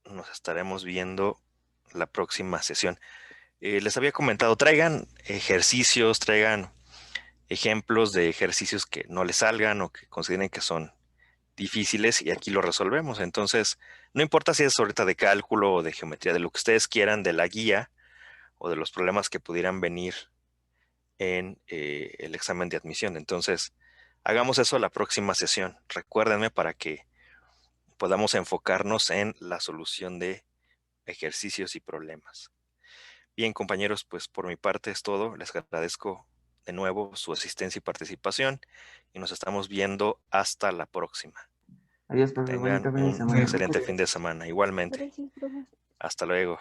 nos estaremos viendo la próxima sesión. Les había comentado, traigan ejercicios, traigan ejemplos de ejercicios que no les salgan o que consideren que son difíciles y aquí lo resolvemos. Entonces, no importa si es ahorita de cálculo o de geometría, de lo que ustedes quieran, de la guía o de los problemas que pudieran venir en el examen de admisión. Entonces, hagamos eso la próxima sesión. Recuérdenme para que podamos enfocarnos en la solución de ejercicios y problemas. Bien, compañeros, pues por mi parte es todo. Les agradezco de nuevo su asistencia y participación y nos estamos viendo hasta la próxima. Adiós, profe. Tengan Bonito fin de un semana. excelente fin de semana. Igualmente. Gracias, profe. Hasta luego.